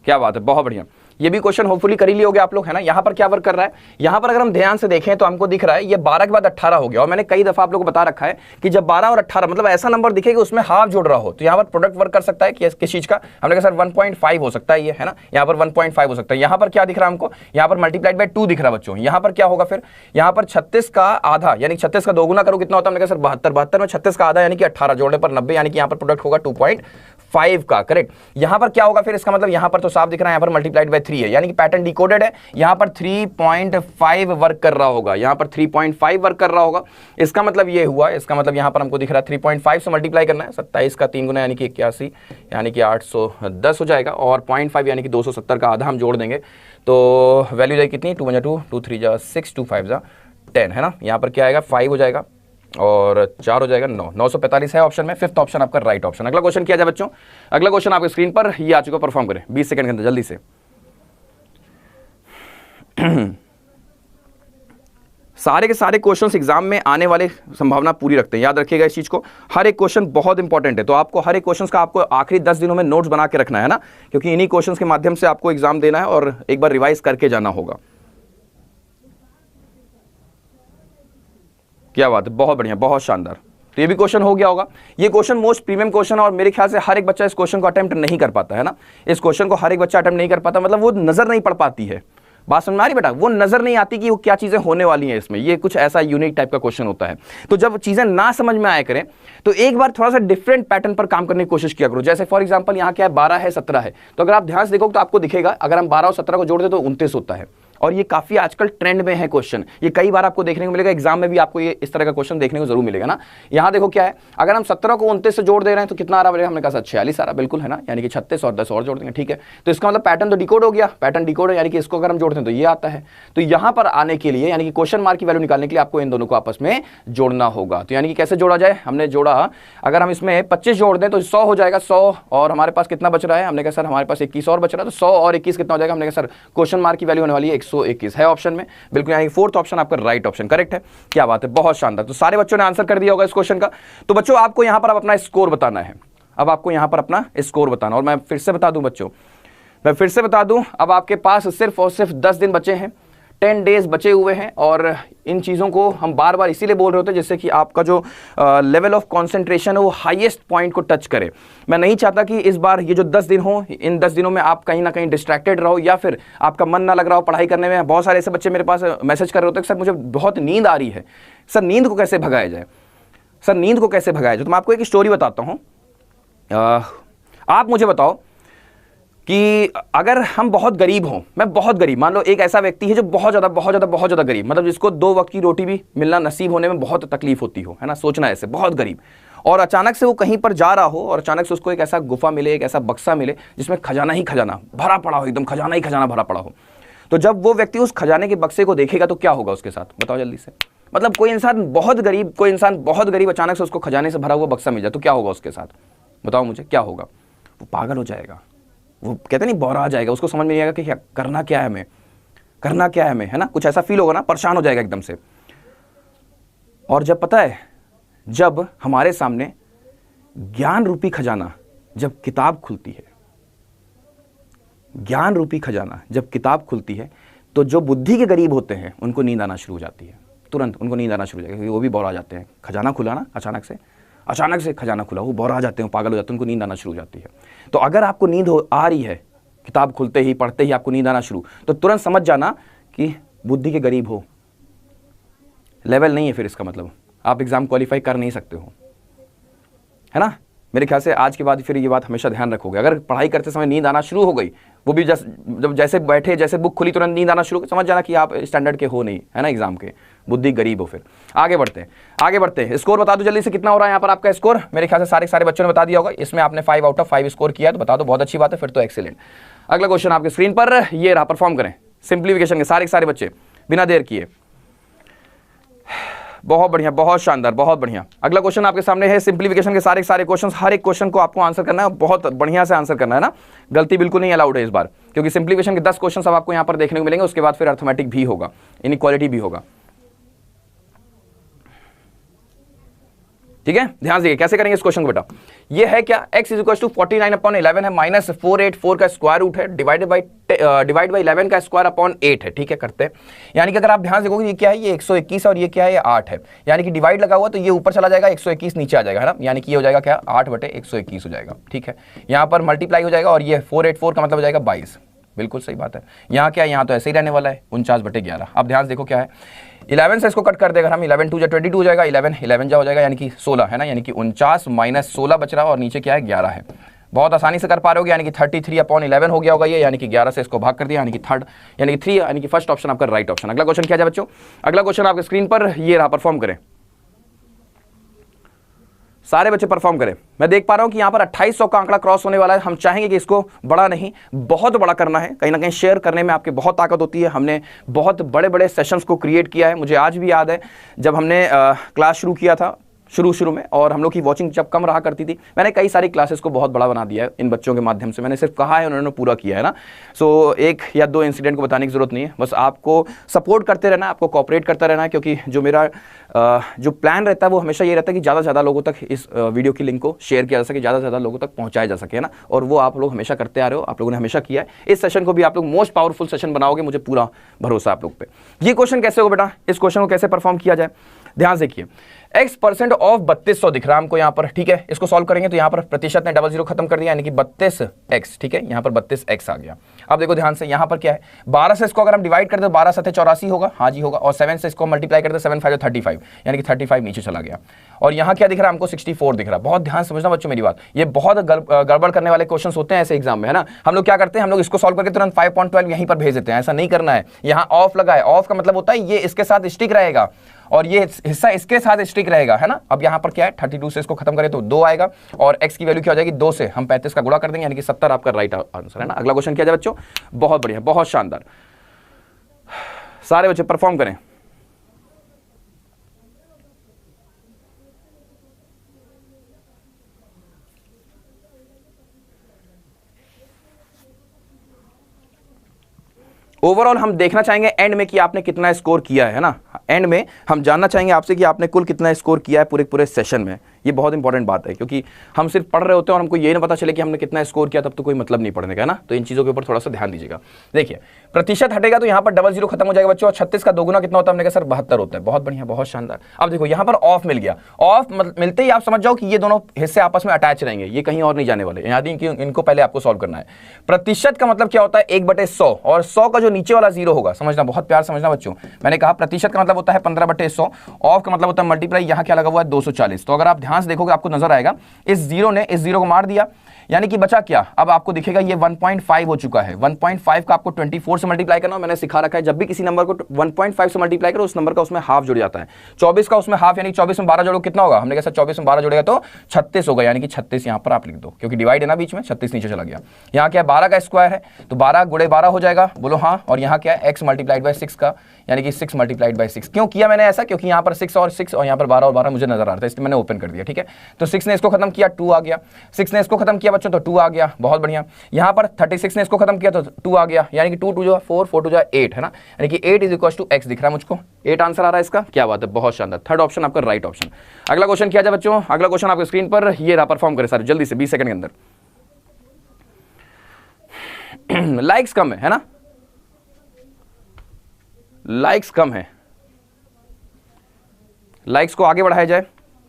क्या बात है, बहुत बढ़िया। ये भी क्वेश्चन होपफुली कर ही लियोगे आप लोग, है ना। यहाँ पर क्या वर्क कर रहा है, यहाँ पर अगर हम ध्यान से देखें तो हमको दिख रहा है ये 12 के बाद 18 हो गया, और मैंने कई दफा आप लोगों को बता रखा है कि जब 12 और 18 मतलब ऐसा नंबर दिखे कि उसमें हाफ जुड़ रहा हो, तो यहाँ पर प्रोडक्ट वर्क कर सकता है कि किस चीज का, हमने कहा सर 1.5 हो सकता है ये, है ना। यहाँ पर 1.5 हो सकता है। यहाँ पर क्या दिख रहा है हमको, यहाँ पर मल्टीप्लाइड बाय 2 दिख रहा है बच्चों। यहाँ पर क्या होगा फिर, यहाँ पर 36 का आधा, यानी 36 का दोगुना करो कितना होता है, हमने कहा सर 72, 72 में 36 का आधा यानी कि 18 जोड़ने पर 90, यानी कि यहाँ पर प्रोडक्ट होगा 2.5 का, करेक्ट। यहाँ पर क्या होगा फिर, इसका मतलब यहाँ पर तो साफ दिख रहा है, यहाँ पर मल्टीप्लाइड बाय 3 है, यानी कि पैटर्न डिकोडेड है। यहाँ पर 3.5 वर्क कर रहा होगा, यहाँ पर 3.5 वर्क कर रहा होगा। इसका मतलब ये हुआ, इसका मतलब यहाँ पर हमको दिख रहा है 3.5 से मल्टीप्लाई करना है, 27 का 3 गुना यानी कि 81, यानी कि 810 हो जाएगा, और 0.5 यानी कि 270 का आधा हम जोड़ देंगे तो वैल्यू जाएगी कितनी, 2 1 2, 2 3 6, 2 5 10, है ना। यहाँ पर क्या आएगा 5 हो जाएगा, और 4 हो जाएगा 9, 945 है ऑप्शन में, 5th ऑप्शन आपका राइट ऑप्शन। अगला क्वेश्चन किया जाए बच्चों, अगला क्वेश्चन आपके स्क्रीन पर ये आ चुका, परफॉर्म करें 20 सेकंड के अंदर जल्दी से। सारे के सारे क्वेश्चंस एग्जाम में आने वाले संभावना पूरी रखते हैं, याद रखिएगा इस चीज को। हर एक क्वेश्चन बहुत इंपॉर्टेंट है, तो आपको हर एक क्वेश्चंस का आपको आखिरी 10 दिनों में नोट्स बना के रखना है ना, क्योंकि इन्हीं क्वेश्चंस के माध्यम से आपको एग्जाम देना है और एक बार रिवाइज करके जाना होगा। क्या बात है, बहुत बढ़िया, बहुत शानदार। तो ये भी क्वेश्चन हो गया होगा। ये क्वेश्चन मोस्ट प्रीमियम क्वेश्चन, और मेरे ख्याल से हर एक बच्चा इस क्वेश्चन को अटेम्प्ट नहीं कर पाता है ना। इस क्वेश्चन को हर एक बच्चा अटेम्प्ट नहीं कर पाता, मतलब वो नजर नहीं पड़ पाती है। बात समझ में आ रही बेटा, वो नजर नहीं आती कि वो क्या चीजें होने वाली हैं इसमें। ये कुछ ऐसा यूनिक टाइप का क्वेश्चन होता है। तो जब चीजें ना समझ में आया करें तो एक बार थोड़ा सा डिफरेंट पैटर्न पर काम करने की कोशिश किया करो। जैसे फॉर एग्जांपल यहाँ क्या है, 12 है, 17 है, तो अगर आप ध्यान से देखो तो आपको दिखेगा अगर हम 12 और 17 को जोड़ दे तो 29 होता है और ये काफी आजकल ट्रेंड में है क्वेश्चन। ये कई बार आपको देखने को मिलेगा, एग्जाम में भी आपको ये इस तरह का क्वेश्चन देखने को जरूर मिलेगा ना। यहाँ देखो क्या है, अगर हम 17 को 29 से जोड़ दे रहे हैं तो कितना आ रहा है, हमने कहा 46 आ रहा, बिल्कुल है ना, यानी कि 36 और 10 और जोड़ देंगे, ठीक है। तो इसका मतलब पैटर्न तो डिकोड हो गया, पैटर्न डिकोड है, यानी कि इसको अगर हम जोड़ते हैं तो ये आता है। तो यहाँ पर आने के लिए यानी कि क्वेश्चन मार्क की वैल्यू निकालने के लिए आपको इन दोनों को आपस में जोड़ना होगा। तो यानी कि कैसे जोड़ा जाए, हमने जोड़ा, अगर हम इसमें 25 जोड़ दें तो 100 हो जाएगा, 100 और हमारे पास कितना बच रहा है, हमने कहा सर हमारे पास 21 और बच रहा है, तो 100 और 21 कितना हो जाएगा, हमने कहा सर क्वेश्चन मार्क की वैल्यू होने वाली है 121 है ऑप्शन में, बिल्कुल। यानी फोर्थ ऑप्शन आपका राइट ऑप्शन करेक्ट है। क्या बात है, बहुत शानदार। तो सारे बच्चों ने आंसर कर दिया होगा इस क्वेश्चन का। तो बच्चों आपको यहां पर अपना स्कोर बताना है, अब आपको यहां पर अपना स्कोर बताना। और मैं फिर से बता दूं बच्चों, मैं फिर से बता दूं, अब आपके पास सिर्फ और सिर्फ 10 दिन बचे हैं, 10 डेज बचे हुए हैं। और इन चीज़ों को हम बार बार इसीलिए बोल रहे होते हैं जिससे कि आपका जो लेवल ऑफ कंसंट्रेशन है वो हाईएस्ट पॉइंट को टच करे। मैं नहीं चाहता कि इस बार ये जो 10 दिन हो, इन 10 दिनों में आप कहीं ना कहीं डिस्ट्रैक्टेड रहो या फिर आपका मन ना लग रहा हो पढ़ाई करने में। बहुत सारे ऐसे बच्चे मेरे पास मैसेज कर रहे होते हैं कि सर मुझे बहुत नींद आ रही है, सर नींद को कैसे भगाया जाए, सर नींद को कैसे भगाया जाए। तो मैं आपको एक स्टोरी बताता हूँ। आप मुझे बताओ कि अगर हम बहुत गरीब हों, मैं बहुत गरीब, मान लो एक ऐसा व्यक्ति है जो बहुत ज़्यादा गरीब, मतलब जिसको 2 वक्त की रोटी भी मिलना नसीब होने में बहुत तकलीफ होती हो, है ना, सोचना ऐसे बहुत गरीब, और अचानक से वो कहीं पर जा रहा हो और अचानक से उसको एक ऐसा गुफा मिले, एक ऐसा बक्सा मिले जिसमें खजाना ही खजाना भरा पड़ा हो, एकदम खजाना ही खजाना भरा पड़ा हो। तो जब वो व्यक्ति उस खजाने के बक्से को देखेगा तो क्या होगा उसके साथ, बताओ जल्दी से। मतलब कोई इंसान बहुत गरीब अचानक से उसको खजाने से भरा हुआ बक्सा मिल जाए तो क्या होगा उसके साथ, बताओ मुझे क्या होगा। वो पागल हो जाएगा, वो कहते नहीं बौरा आ जाएगा, उसको समझ में नहीं आएगा कि क्या करना क्या है हमें, करना क्या है हमें, है ना, कुछ ऐसा फील होगा ना, परेशान हो जाएगा एकदम से। और जब पता है, जब हमारे सामने ज्ञान रूपी खजाना जब किताब खुलती है, ज्ञान रूपी खजाना जब किताब खुलती है तो जो बुद्धि के गरीब होते हैं उनको नींद आना शुरू हो जाती है, तुरंत उनको नींद आना शुरू हो जाएगी, क्योंकि वो भी बौरा जाते हैं। खजाना खुला ना अचानक से खजाना खुला, वो बौरा जाते हैं, पागल हो जाते हैं, उनको नींद आना शुरू हो जाती है। तो अगर आपको नींद आ रही है, किताब खुलते ही पढ़ते ही आपको नींद आना शुरू, तो तुरंत समझ जाना कि बुद्धि के गरीब हो, लेवल नहीं है, फिर इसका मतलब आप एग्जाम क्वालिफाई कर नहीं सकते हो, है ना। मेरे ख्याल से आज के बाद फिर ये बात हमेशा ध्यान रखोगे। अगर पढ़ाई करते समय नींद आना शुरू हो गई, वो भी जब जैसे बैठे, जैसे बुक खुली तुरंत नींद आना शुरू, समझ जाना कि आप स्टैंडर्ड के हो नहीं, है ना, एग्जाम के, बुद्धि गरीब हो। फिर आगे बढ़ते हैं। स्कोर बता दो जल्दी से कितना हो रहा है यहाँ पर आपका स्कोर। मेरे ख्याल से सारे बच्चों ने बता दिया होगा। इसमें आपने 5 आउट ऑफ 5 स्कोर किया, तो बता दो, बहुत अच्छी बात है, फिर तो एक्सीलेंट। अगला क्वेश्चन आपके स्क्रीन पर ये रहा, परफॉर्म करें सिंप्लीफिकेशन के सारे बच्चे बिना देर किए। बहुत बढ़िया, बहुत शानदार, बहुत बढ़िया। अगला क्वेश्चन आपके सामने है सिंप्लीफिकेशन के सारे क्वेश्चन। हर एक क्वेश्चन को आपको आंसर करना है, बहुत बढ़िया से आंसर करना है ना, गलती बिल्कुल नहीं अलाउड है इस बार, क्योंकि सिंप्लीफिकेशन के 10 क्वेश्चन अब आपको यहां पर देखने को मिलेंगे। उसके बाद फिर अर्थमेटिक भी होगा, इनइक्वालिटी भी होगा, ठीक है। ध्यान से कैसे करेंगे इस क्वेश्चन को बेटा। ये है क्या, x इज इक्वल टू 49/11 है, माइनस 484 का स्क्वायर रूट है, डिवाइड बाई 11 का स्क्वायर अपॉन 8 है, ठीक है, करते हैं। यानी कि अगर आप ध्यान से देखोगे, ये क्या है, ये 121 है और ये क्या है, ये 8 है, यानी कि डिवाइड लगा हुआ तो ये ऊपर चला जाएगा, 121 नीचे आ जाएगा, है ना, यानी कि ये हो जाएगा क्या, 8/121 हो जाएगा, ठीक है। यहाँ पर मल्टीप्लाई हो जाएगा और ये 484 का मतलब हो जाएगा 22, बिल्कुल सही बात है। यहाँ क्या है, यहाँ तो ऐसे ही रहने वाला है 49/11। अब ध्यान से देखो क्या है, 11 से इसको कट कर देगा हम, 11 2 22 हो जाएगा, 11 जा हो जाएगा, यानी कि 16 है ना, यानी कि 49 माइनस 16 बच रहा है और नीचे क्या है, 11 है। बहुत आसानी से कर पा रहे हो, यानी कि 33/11 हो गया होगा ये, यानी कि 11 से इसको भाग कर दिया, यानी कि 3 यानी कि फर्स्ट ऑप्शन आपका राइट ऑप्शन। अगला क्वेश्चन क्या है बच्चों, अगला क्वेश्चन आपके स्क्रीन पर ये रहा, परफॉर्म करें, सारे बच्चे परफॉर्म करें। मैं देख पा रहा हूं कि यहां पर 2800 का आंकड़ा क्रॉस होने वाला है। हम चाहेंगे कि इसको बड़ा नहीं, बहुत बड़ा करना है। कहीं ना कहीं शेयर करने में आपकी बहुत ताकत होती है। हमने बहुत बड़े बड़े सेशंस को क्रिएट किया है। मुझे आज भी याद है जब हमने क्लास शुरू किया था शुरू में, और हम लोग की वॉचिंग जब कम रहा करती थी, मैंने कई सारी क्लासेस को बहुत बड़ा बना दिया है इन बच्चों के माध्यम से। मैंने सिर्फ कहा है, उन्होंने पूरा किया है ना। सो 1 या 2 इंसिडेंट को बताने की जरूरत नहीं है, बस आपको सपोर्ट करते रहना, आपको कोऑपरेट करता रहना है, क्योंकि जो मेरा जो प्लान रहता है वो हमेशा ये रहता है कि ज़्यादा से ज़्यादा लोगों तक इस वीडियो की लिंक को शेयर किया जा सके, ज़्यादा से ज़्यादा लोगों तक पहुँचाया जा सके, है ना। और वो आप लोग हमेशा करते आ रहे हो, आप लोगों ने हमेशा किया है। इस सेशन को भी आप लोग मोस्ट पावरफुल सेशन बनाओगे, मुझे पूरा भरोसा आप लोग पे। ये क्वेश्चन कैसे होगा बेटा, इस क्वेश्चन को कैसे परफॉर्म किया जाए, ध्यान से देखिए। x% ऑफ 3200 दिख रहा है हमको यहाँ पर, ठीक है। इसको सॉल्व करेंगे तो यहाँ पर प्रतिशत ने डबल जीरो खत्म कर दिया, यानी कि 32x, ठीक है। यहाँ पर 32x आ गया। अब देखो ध्यान से, यहाँ पर क्या है, 12 से इसको अगर हम डिवाइड करते तो 12 7 84 होगा, हाँ जी होगा, और 7 से इसको मल्टीप्लाई करते 7 5 35, यानी कि 35 नीचे चला गया। और यहाँ क्या दिख रहा है हमको, 64 दिख रहा है। बहुत ध्यान समझना बच्चों मेरी बात, ये बहुत गड़बड़ करने वाले क्वेश्चन होते हैं ऐसे एग्जाम में, है ना। हम लोग क्या करते हैं, हम लोग इसको सॉल्व करके तुरंत 5.12 यहीं पर भेज देते हैं, ऐसा नहीं करना है। यहाँ ऑफ लगा है, ऑफ का मतलब होता है ये इसके साथ स्टिक रहेगा और ये हिस्सा इसके साथ स्टिक रहेगा, है ना। अब यहाँ पर क्या है, 32 से इसको खत्म करें तो 2 आएगा और x की वैल्यू क्या हो जाएगी, 2 से हम 35 का गुणा कर देंगे, यानी कि 70 आपका राइट आंसर है ना। अगला क्वेश्चन क्या है बच्चों, बहुत बढ़िया, बहुत शानदार, सारे बच्चे परफॉर्म करें। ओवरऑल हम देखना चाहेंगे एंड में कि आपने कितना स्कोर किया है ना। एंड में हम जानना चाहेंगे आपसे कि आपने कुल कितना स्कोर किया है पूरे सेशन में। ये बहुत इंपॉर्टेंट बात है, क्योंकि हम सिर्फ पढ़ रहे होते हैं और हमको ये ना पता चले कि हमने कितना स्कोर किया, तब तो कोई मतलब नहीं पढ़ने का, है ना। तो इन चीज़ों के ऊपर थोड़ा सा ध्यान दीजिएगा। देखिए प्रतिशत हटेगा तो यहाँ पर डबल जीरो खत्म हो जाएगा बच्चों, और 36 का दोगुना कितना होता है, हमने कहा सर 72 होता है। बहुत बढ़िया, बहुत शानदार। अब देखो यहाँ पर ऑफ मिल गया, ऑफ मिलते ही आप समझ जाओ कि ये दोनों हिस्से आपस में अटैच रहेंगे, ये कहीं और नहीं जाने वाले, यानी कि इनको पहले आपको सॉल्व करना है। प्रतिशत का मतलब क्या होता है, 1/100, और 100 का जो नीचे वाला जीरो होगा, समझना, बहुत प्यार समझना बच्चों। मैंने कहा प्रतिशत का मतलब होता है 15/100, ऑफ का मतलब होता है मल्टीप्लाई, यहाँ क्या लगा हुआ है 240। तो अगर आप ध्यान से देखोगे आपको नजर आएगा इस जीरो ने इस जीरो को मार दिया, यानी कि बचा क्या, अब आपको दिखेगा ये 1.5 हो चुका है। 1.5 का आपको 24 से मल्टीप्लाई करना, मैंने सिखा रखा है जब भी किसी नंबर को 1.5 से मल्टीप्लाई करो उस नंबर का उसमें हाफ जुड़ जाता है। 24 का उसमें हाफ, यानी 24 में 12 जोड़ो कितना होगा, हमने कहा सर 24 में 12 जोड़ेगा तो 36 होगा, यानी कि 36 यहाँ पर आप लिख दो, क्योंकि डिवाइड है ना बीच में, 36 नीचे चला गया। यहाँ क्या है, 12 का स्क्वायर है तो 12 गुणे 12 हो जाएगा, बोलो हाँ। और यहाँ क्या है, x मल्टीप्लाइड बाई 6 का, यानी कि 6 मल्टीप्लाइड बाई 6। क्यों किया मैंने ऐसा, क्योंकि यहाँ पर 6 और 6 और यहाँ पर 12 और 12 मुझे नजर आ रहा था, इसलिए मैंने ओपन कर दिया, ठीक है। तो 6 ने इसको खत्म किया, 2 आ गया, 6 ने इसको खत्म किया बच्चों तो 2 आ गया, बहुत बढ़िया। यहाँ पर 36 ने इसको खत्म किया तो 2 आ गया, यानी कि 2 2 जो 4 4 2 जो 8, है ना, यानी कि 8 = x दिख रहा है मुझको, 8 आंसर आ रहा है इसका। क्या बात है, बहुत शानदार, थर्ड ऑप्शन आपका राइट ऑप्शन। अगला क्वेश्चन क्या है बच्चों, अगला क्वेश्चन आपके स्क्रीन पर ये रहा, परफॉर्म करें सारे जल्दी से 20 सेकंड के अंदर। लाइक्स कम है ना, लाइक्स कम है, लाइक्स को आगे बढ़ाया जाए।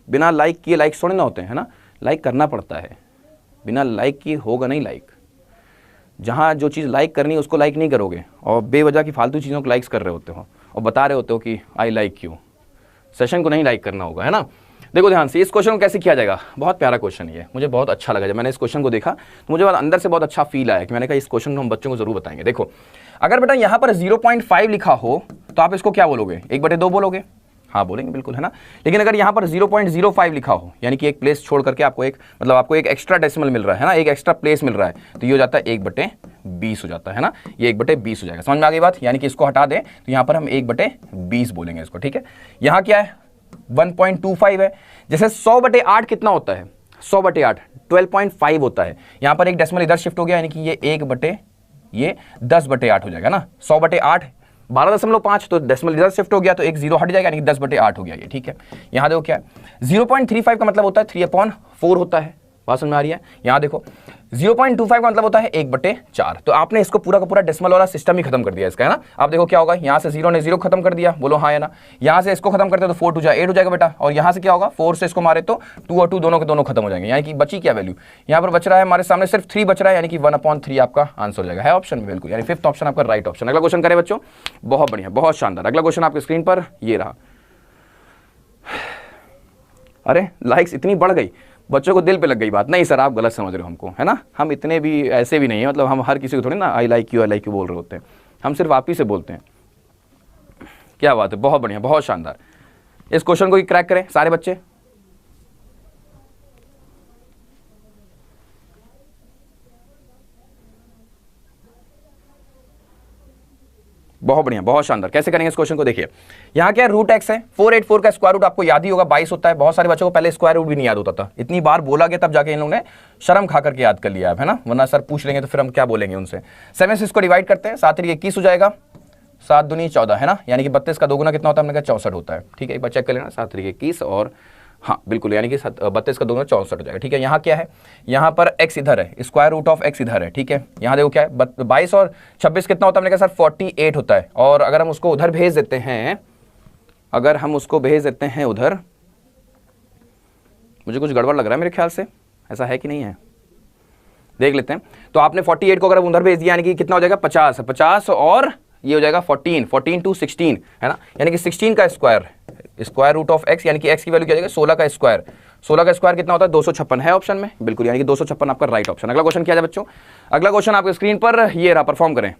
बिना लाइक किए लाइक्स थोड़े ना होते हैं, है ना, लाइक करना पड़ता है, बिना लाइक किए होगा नहीं लाइक। जहां जो चीज़ लाइक करनी है उसको लाइक नहीं करोगे और बेवजह की फालतू चीज़ों को लाइक्स कर रहे होते हो और बता रहे होते हो कि आई लाइक यू, सेशन को नहीं लाइक करना होगा, है ना। देखो ध्यान से, इस क्वेश्चन को कैसे किया जाएगा, बहुत प्यारा क्वेश्चन है, मुझे बहुत अच्छा लगा। जब मैंने इस क्वेश्चन को देखा तो मुझे अंदर से बहुत अच्छा फील आया कि मैंने कहा इस क्वेश्चन को हम बच्चों को जरूर बताएंगे। देखो अगर बेटा यहाँ पर 0.5 लिखा हो तो आप इसको क्या बोलोगे, 1/2 बोलोगे, हाँ बोलेंगे बिल्कुल, है ना। लेकिन अगर यहाँ पर 0.05 लिखा हो, यानी कि एक प्लेस छोड़ करके आपको आपको एक एक्स्ट्रा डेसिमल मिल रहा है ना, एक एक्स्ट्रा प्लेस मिल रहा है, तो ये हो जाता है 1/20 हो जाता है ना, ये 1/20 हो जाएगा। समझ में आ गई बात, यानी कि इसको हटा दें तो यहाँ पर हम 1/20 बोलेंगे इसको, ठीक है। यहाँ क्या है 1.25 है, जैसे 100/8 कितना होता है, 100/8 12.5 होता है। यहाँ पर एक डेसिमल इधर शिफ्ट हो गया, यानी कि ये 10/8 हो जाएगा ना। 100/8 12.5, तो डेसिमल इधर शिफ्ट हो गया तो एक जीरो हट जाएगा, यानी कि 10/8 हो गया ये, ठीक है। यहाँ देखो क्या है 0.35 का मतलब होता है 3/4 होता है, बात समझ में आ रही है। यहाँ देखो 0.25 का मतलब होता है 1/4। तो आपने इसको पूरा का पूरा डेसिमल वाला सिस्टम ही खत्म कर दिया इसका, है ना। आप देखो क्या होगा, यहाँ से 0 ने 0 खत्म कर दिया, बोलो हाँ है ना। यहाँ से इसको खत्म करते तो 4 2 8 हो जाएगा बेटा, और यहाँ से क्या होगा 4 से इसको मारे तो 2 और 2 दोनों के दोनों खत्म हो जाएंगे, यानी कि बची क्या वैल्यू, यहाँ पर बच रहा है हमारे सामने सिर्फ 3 बच रहा है, यानी कि 1/3 आपका आंसर हो जाएगा, है ऑप्शन में बिल्कुल, यानी 5th ऑप्शन आपका राइट ऑप्शन। अगला क्वेश्चन करें बच्चों, बहुत बढ़िया, बहुत शानदार। अगला क्वेश्चन आपके स्क्रीन पर ये रहा। अरे लाइक्स इतनी बढ़ गई, बच्चों को दिल पे लग गई बात। नहीं सर आप गलत समझ रहे हो हमको, है ना, हम इतने भी ऐसे भी नहीं है, मतलब हम हर किसी को थोड़ी ना आई लाइक यू बोल रहे होते हैं, हम सिर्फ आप ही से बोलते हैं। क्या बात है, बहुत बढ़िया, बहुत शानदार। इस क्वेश्चन को क्रैक करें सारे बच्चे। बहुत बढ़िया, बहुत शानदार। कैसे करेंगे इस क्वेश्चन को, देखिए यहाँ क्या है √x है, 484 का स्क्वायर रूट आपको याद ही होगा 22 होता है। बहुत सारे बच्चों को पहले स्क्वायर रूट भी नहीं याद होता था, इतनी बार बोला गया तब जाके इन लोगों ने शर्म खा करके याद कर लिया है ना, वरना सर पूछ लेंगे तो फिर हम क्या बोलेंगे उनसे। 7 से इसको डिवाइड करते हैं, 7 21 हो जाएगा, 7 दूनी 14, है ना, यानी कि 32 का दोगुना कितना होता है, हमने कहा 64 होता है, ठीक है। एक बार चेक कर लेना, 7 21 और हाँ बिल्कुल, यानी कि 32 का दोगुना 64 हो जाएगा, ठीक है। यहाँ क्या है, यहाँ पर x इधर है, स्क्वायर रूट ऑफ x इधर है, ठीक है। यहाँ देखो क्या है 22 और 26 कितना होता है, हमने कहा सर 48 होता है। और अगर हम उसको उधर भेज देते हैं, अगर हम उसको भेज देते हैं उधर मुझे कुछ गड़बड़ लग रहा है मेरे ख्याल से, ऐसा है कि नहीं है, देख लेते हैं। तो आपने 48 को अगर उधर भेज दिया यानी कि कितना हो जाएगा 50, 50 और ये हो जाएगा 14, 14 to 16 है ना, यानी कि 16 का स्क्वायर रूट ऑफ x, यानी कि x की वैल्यू क्या हो जाएगा 16 का स्क्वायर। 16 का स्क्वायर कितना होता है 256 है ऑप्शन में, बिल्कुल, यानी कि 256 आपका राइट ऑप्शन। अगला क्वेश्चन क्या है बच्चों, अगला क्वेश्चन आपके स्क्रीन पर ये रहा, परफॉर्म करें।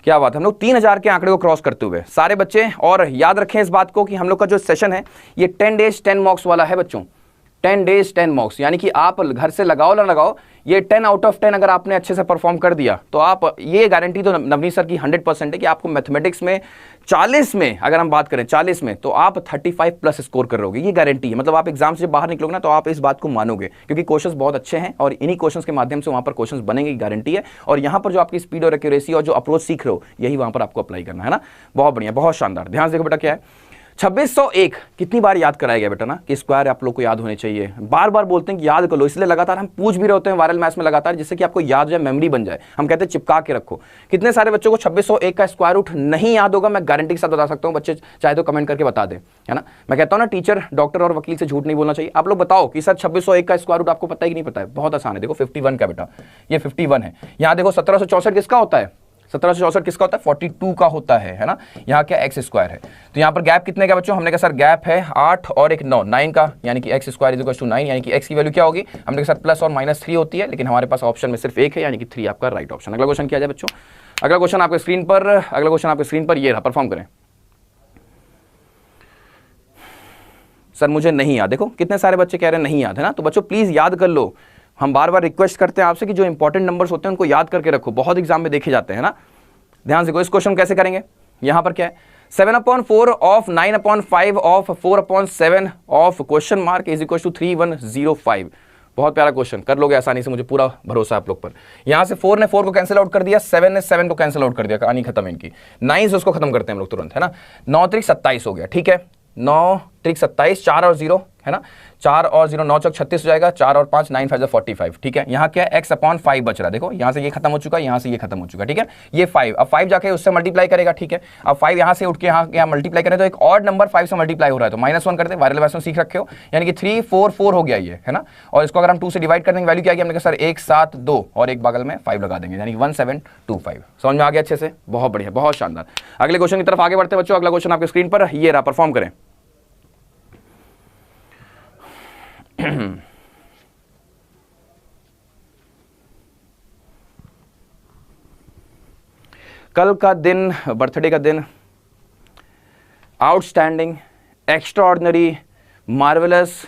क्या बात है, हम लोग 3000 के आंकड़े को क्रॉस करते हुए सारे बच्चे, और याद रखें इस बात को कि हम लोग का जो सेशन है ये 10 days 10 मॉक्स वाला है बच्चों, 10 days 10 मॉक्स, यानी कि आप घर से लगाओ ना लगाओ, ये 10 out of 10 अगर आपने अच्छे से परफॉर्म कर दिया तो आप, ये गारंटी तो नवनीत सर की 100% है कि आपको मैथमेटिक्स में 40 में, अगर हम बात करें 40 में, तो आप 35 प्लस स्कोर कर रहोगे, ये गारंटी है। मतलब आप एग्जाम से जब बाहर निकलोगे ना तो आप इस बात को मानोगे, क्योंकि क्वेश्चंस बहुत अच्छे हैं और इन्हीं क्वेश्चंस के माध्यम से वहां पर क्वेश्चंस बनेंगे, गारंटी है। और यहां पर जो आपकी स्पीड और एक्यूरेसी और जो अप्रोच सीख रहे हो, यही वहां पर आपको अप्लाई करना है ना। बहुत बढ़िया, बहुत शानदार। ध्यान से देखो बेटा क्या है, 2601 कितनी बार याद कराया गया बेटा ना, कि स्क्वायर आप लोग को याद होने चाहिए, बार बार बोलते हैं कि याद कर लो, इसलिए लगातार हम पूछ भी रहे होते हैं वायरल मैथ्स में लगातार, जिससे कि आपको याद हो जाए, मेमोरी बन जाए। हम कहते हैं चिपका के रखो। कितने सारे बच्चों को 2601 का स्क्वायर रूट नहीं याद होगा, मैं गारंटी के साथ बता सकता हूं, बच्चे चाहे तो कमेंट करके बता दें, है ना। मैं कहता हूं ना, टीचर, डॉक्टर और वकील से झूठ नहीं बोलना चाहिए। आप लोग बताओ कि सर 2601 का स्क्वायर रूट आपको पता है कि नहीं पता है। बहुत आसान है, देखो 51 का बेटा, ये 51 है। यहां देखो 1764 किसका होता है, 1764 किसका होता है 42 का होता है ना। यहाँ क्या एक्स स्क्वायर है, तो यहाँ पर गैप कितने का बच्चों, हमने कहा सर गैप है 8 और एक 9, 9 का, यानी कि x square is equal to 9, यानी कि एक्स की वैल्यू क्या होगी, हमने कहा सर प्लस और माइनस 3 होती है, लेकिन हमारे पास ऑप्शन में सिर्फ एक है, यानी कि 3 आपका राइट ऑप्शन। अगला क्वेश्चन किया जाए बच्चों, अगला क्वेश्चन आपके स्क्रीन पर ये रहा, परफॉर्म करें। सर मुझे नहीं याद, देखो कितने सारे बच्चे कह रहे हैं नहीं याद, है ना। तो बच्चों प्लीज याद कर लो, हम बार बार रिक्वेस्ट करते हैं आपसे कि जो इंपॉर्टेंट नंबर्स होते हैं उनको याद करके रखो, बहुत एग्जाम में देखे जाते हैं ना। ध्यान से, इस क्वेश्चन कैसे करेंगे, यहां पर क्या है 7/4 of 9/5 of 4/7 of question mark is equal to 3105। बहुत प्यारा क्वेश्चन, कर लोगे आसानी से, मुझे पूरा भरोसा है आप लोग पर। यहां से 4 ने 4 को कैंसिल आउट कर दिया, 7 ने 7 को कैंसिल आउट कर दिया, कहानी खत्म इनकी। 9 से उसको खत्म करते हैं हम लोग तुरंत, है ना। 9 त्रिक 27 हो गया, ठीक है, 9 त्रिक 27, 4 और 0 है ना, 4 और 0 9 चौक 36 हो जाएगा, 4 और 5 9 5 45, ठीक है। यहाँ क्या है x/5 बच रहा है, देखो यहाँ से ये खत्म हो चुका है, यहाँ से ये खत्म हो चुका है, ठीक है। ये 5, अब 5 जाके उससे मल्टीप्लाई करेगा, ठीक है। अब 5 यहाँ से उठ के यहाँ मल्टीप्लाई करें तो एक ऑड नंबर 5 से मल्टीप्लाई हो रहा है, तो -1 करते, वायरल मैथ्स में सीख रखे हो, यानी कि 3 4 4 हो गया ये, है ना। और इसको अगर हम 2 से डिवाइड कर देंगे, वैल्यू क्या आएगी, हमने कहा सर 1 7 2 और एक बगल में 5 लगा देंगे, यानी 1725। समझ में आ गया अच्छे से, बहुत बढ़िया, बहुत शानदार। अगले क्वेश्चन की तरफ आगे बढ़ते बच्चों, अगला क्वेश्चन आपके स्क्रीन पर ये रहा, परफॉर्म करें। कल का दिन, बर्थडे का दिन, आउटस्टैंडिंग, एक्स्ट्राऑर्डिनरी, मार्वेलस,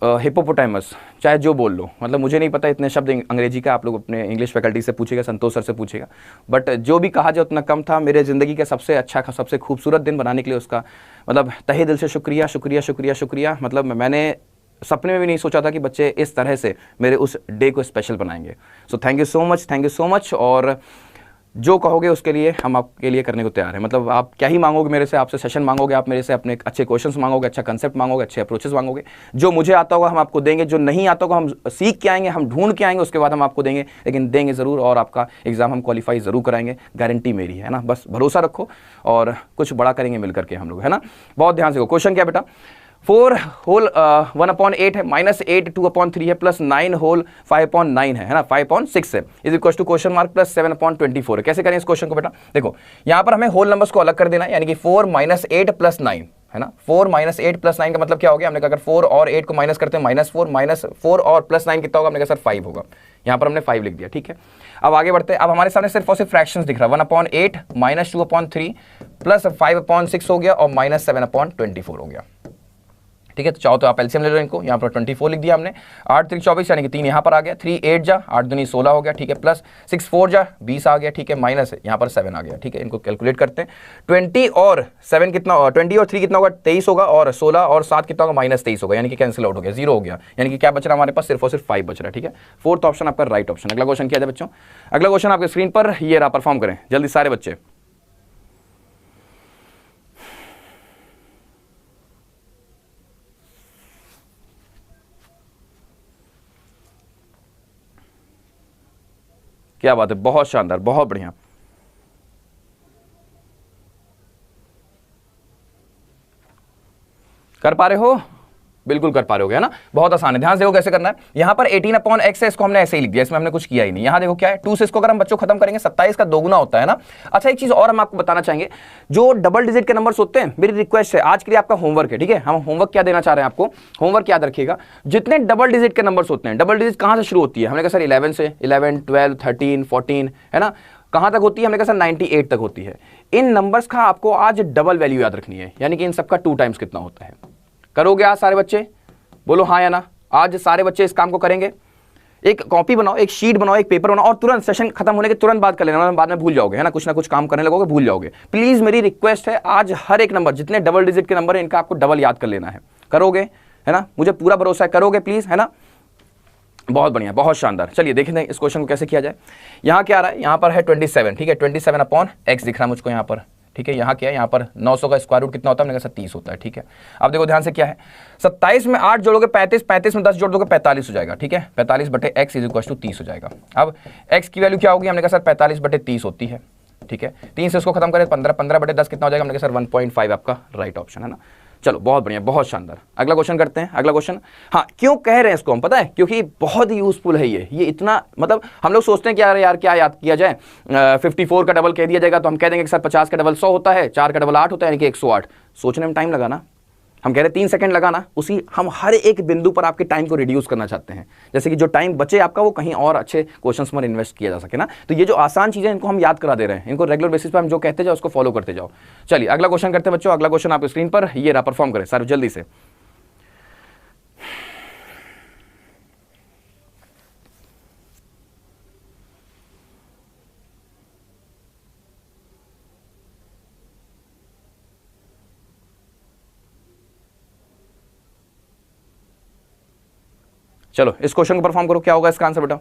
हिपोपोटामस, चाहे जो बोल लो, मतलब मुझे नहीं पता इतने शब्द अंग्रेजी का, आप लोग अपने इंग्लिश फैकल्टी से पूछेगा, संतोष सर से पूछेगा, बट जो भी कहा जाए उतना कम था। मेरे ज़िंदगी का सबसे अच्छा, सबसे खूबसूरत दिन बनाने के लिए उसका मतलब तहे दिल से शुक्रिया शुक्रिया शुक्रिया शुक्रिया। मतलब मैंने सपने में भी नहीं सोचा था कि बच्चे इस तरह से मेरे उस डे को स्पेशल बनाएंगे। So thank you so much, thank you so much. और जो कहोगे उसके लिए हम आपके लिए करने को तैयार हैं। मतलब आप क्या ही मांगोगे मेरे से, आपसे सेशन मांगोगे, आप मेरे से अपने अच्छे क्वेश्चंस मांगोगे, अच्छा कंसेप्ट मांगोगे, अच्छे अप्रोचेस मांगोगे। जो मुझे आता होगा हम आपको देंगे, जो नहीं आता होगा हम सीख के आएंगे, हम ढूंढ के आएंगे, उसके बाद हम आपको देंगे, लेकिन देंगे ज़रूर, और आपका एग्जाम हम क्वालिफाई ज़रूर कराएंगे, गारंटी मेरी है ना। बस भरोसा रखो और कुछ बड़ा करेंगे मिल करके हम लोग, है ना। बहुत ध्यान से। क्वेश्चन क्या बेटा, 4 होल 1/8 है, -8 2/3 है, प्लस 9 होल 5/9 है ना, 5/6 है, is equal to question mark plus 7/24 है। कैसे करें इस क्वेश्चन को बेटा, देखो यहाँ पर हमें होल नंबर्स को अलग कर देना है, यानी कि 4 - 8 + 9 है ना। 4 - 8 + 9 का मतलब क्या हो गया, हमने कहा अगर 4 और 8 को माइनस करते हैं -4 और +9 कितना होगा, हमने कहा सर 5 होगा। यहाँ पर हमने 5 लिख दिया, ठीक है। अब आगे बढ़ते हैं। अब हमारे सामने सिर्फ और सिर्फ फ्रैक्शंस दिख रहा है, 1/8 -2/3 प्लस 5/6 हो गया और -7/24 हो गया, ठीक है। तो चाहो तो आप एलसीएम ले लो इनको, यहाँ पर 24 लिख दिया हमने, 8 3 24 यानी कि 3 यहाँ पर आ गया, 3 8 जा 8 दूनी 16 हो गया, ठीक है, प्लस 6 4 जा 20 आ गया, ठीक है, माइनस यहाँ पर 7 आ गया, ठीक है। इनको कैलकुलेट करते हैं, 20 और 7 कितना, 20 और 3 कितना होगा 23 होगा, और 16 और 7 कितना होगा -23 होगा, यानी कि कैंसिल आउट हो गया, 0 हो गया, यानी कि क्या बच रहा हमारे पास, सिर्फ और सिर्फ 5 बच रहा है, ठीक है। फोर्थ ऑप्शन आपका राइट ऑप्शन। अगला क्वेश्चन क्या है बच्चों, अगला क्वेश्चन आपके स्क्रीन पर ये रहा, परफॉर्म करें जल्दी सारे बच्चे। क्या बात है, बहुत शानदार, बहुत बढ़िया। कर पा रहे हो? बिल्कुल कर पा रहे हो, है ना? बहुत आसान है, ध्यान से देखो कैसे करना है। यहां पर 18/x है, इसको हमने ऐसे ही लिख दिया, इसमें हमने कुछ किया ही नहीं। यहां देखो क्या है, 2 से इसको अगर हम बच्चों खत्म करेंगे 27 का 2 गुना होता है ना। अच्छा एक चीज और हम आपको बताना चाहेंगे, जो डबल डिजिट के नंबर्स होते हैं, मेरी रिक्वेस्ट है आज के लिए आपका होमवर्क है, ठीक है? हम होमवर्क क्या देना चाह रहे हैं आपको, होमवर्क याद रखिएगा, जितने डबल डिजिट के नंबर्स होते हैं, डबल डिजिट कहां से शुरू होती है? हमने कहा सर 11 से, 11, 12, 13, 14, है ना? कहां तक होती है? हमने कहा सर 98 तक होती है। इन नंबर्स का आपको आज डबल वैल्यू याद रखनी है, यानी कि इन सबका 2 टाइम्स कितना होता है। करोगे आज सारे बच्चे? बोलो हाँ या ना। आज सारे बच्चे इस काम को करेंगे। एक कॉपी बनाओ, एक शीट बनाओ, एक पेपर बनाओ और तुरंत सेशन खत्म होने के तुरंत बाद कर लेना, बाद में भूल जाओगे, है ना? कुछ ना कुछ काम करने लगोगे, भूल जाओगे। प्लीज मेरी रिक्वेस्ट है, आज हर एक नंबर, जितने डबल डिजिट के नंबर है, इनका आपको डबल याद कर लेना है। करोगे, है ना? मुझे पूरा भरोसा है, करोगे प्लीज, है ना? बहुत बढ़िया, बहुत शानदार। चलिए देखते हैं इस क्वेश्चन को कैसे किया जाए। यहाँ क्या आ रहा है? यहाँ पर है 27, ठीक है? 27/x दिख रहा है मुझको यहाँ पर, ठीक है? यहाँ क्या है? यहाँ पर 900 का स्क्वायर रूट कितना होता है? मैंने कहा 30 होता है, ठीक है? अब देखो ध्यान से क्या है, 27 में 8 जोड़ोगे 35, 35 में 10 जोड़ दोगे 45 हो जाएगा, ठीक है? 45/x = 30 हो जाएगा। अब x की वैल्यू क्या होगी? हमने कहा सर 45/30 होती है, ठीक है? 3 से उसको खत्म करें 15, 15/10 कितना हो जाएगा? हमने कहा सर 1.5 आपका राइट ऑप्शन है ना। चलो बहुत बढ़िया, बहुत शानदार। अगला क्वेश्चन करते हैं। अगला क्वेश्चन, हाँ क्यों कह रहे हैं इसको हम, पता है? क्योंकि बहुत ही यूजफुल है ये इतना, मतलब हम लोग सोचते हैं कि यार क्या याद किया जाए, 54 का डबल कह दिया जाएगा तो हम कह देंगे कि सर 50 का डबल 100 होता है, 4 का डबल 8 होता है, यानी कि 108। सोचने में टाइम लगा ना, हम कह रहे हैं 3 सेकंड लगाना, उसी हम हर एक बिंदु पर आपके टाइम को रिड्यूस करना चाहते हैं, जैसे कि जो टाइम बचे आपका वो कहीं और अच्छे क्वेश्चंस में इन्वेस्ट किया जा सके ना। तो ये जो आसान चीजें इनको हम याद करा दे रहे हैं, इनको रेगुलर बेसिस पर हम जो कहते जाओ उसको फॉलो करते जाओ। चलिए अगला क्वेश्चन करते हैं बच्चों। अगला क्वेश्चन आपकी स्क्रीन पर ये रहा, परफॉर्म करें सर जल्दी से। चलो इस क्वेश्चन को परफॉर्म करो, क्या होगा इसका आंसर बेटा?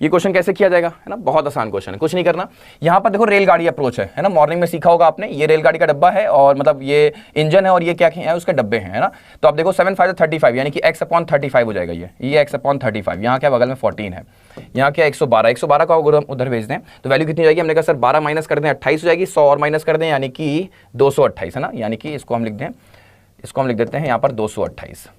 ये क्वेश्चन कैसे किया जाएगा, है ना? बहुत आसान क्वेश्चन है, कुछ नहीं करना। यहां पर देखो रेलगाड़ी अप्रोच है ना? मॉर्निंग में सीखा होगा आपने, ये रेलगाड़ी का डब्बा है और मतलब ये इंजन है और ये क्या है? उसके डब्बे हैं, है ना? तो आप देखो 7 5 35, यानी कि x/35 हो जाएगा ये x/35। यहाँ क्या बगल में 14 है, यहाँ क्या 112 का अगर हम उधर भेज दें तो वैल्यू कितनी जाएगी? हमने कहा सर 12 माइनस कर दें 28 हो जाएगी, 100 और माइनस कर दें यानी कि 228, है ना? यानी कि इसको हम लिख दें, इसको हम लिख देते हैं यहाँ पर 228,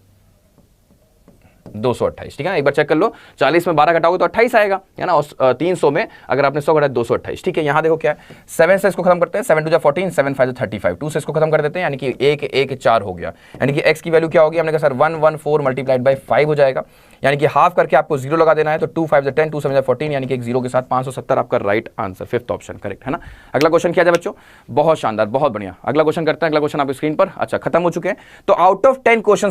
228, ठीक है? एक बार चेक कर लो, 40 में 12 घटाओगे तो 28 आएगा, है ना? और 300 में अगर आपने 100 घटाया 228, ठीक है? यहाँ देखो क्या है, 7 से इसको खत्म करते हैं, 7 2 14, 7 5 35, 2 से इसको खत्म कर देते हैं, यानी कि 1 1 4 हो गया, यानी कि x की वैल्यू क्या होगी? हमने कहा सर 114 × 5 हो जाएगा, यानी कि हाफ करके आपको 0 लगा देना है, तो 2 5 10, 2 7 14, यानी कि एक 0 के साथ 570 आपका right answer, 5th option correct, है ना? अगला क्वेश्चन किया जाए बच्चों, बहुत शानदार, बहुत बढ़िया। अगला क्वेश्चन करते हैं। अगला क्वेश्चन आपकी स्क्रीन पर, अच्छा खत्म हो चुके हैं। तो आउट ऑफ 10 क्वेश्चन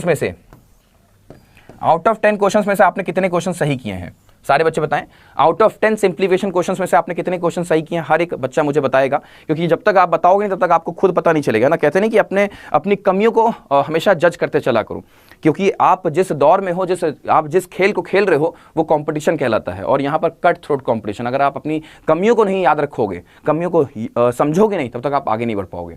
में से आपने कितने क्वेश्चन सही किए हैं? सारे बच्चे बताएं। आउट ऑफ 10 सिंप्लीफिकेशन क्वेश्चंस में से आपने कितने क्वेश्चन सही किए हैं? हर एक बच्चा मुझे बताएगा, क्योंकि जब तक आप बताओगे नहीं तब तक आपको खुद पता नहीं चलेगा ना। कहते नहीं कि अपनी कमियों को हमेशा जज करते चला करो, क्योंकि आप जिस दौर में हो, आप जिस खेल को खेल रहे हो वो कंपटीशन कहलाता है, और यहाँ पर कट थ्रोट कंपटीशन। अगर आप अपनी कमियों को नहीं याद रखोगे, कमियों को समझोगे नहीं, तब तक आप आगे नहीं बढ़ पाओगे।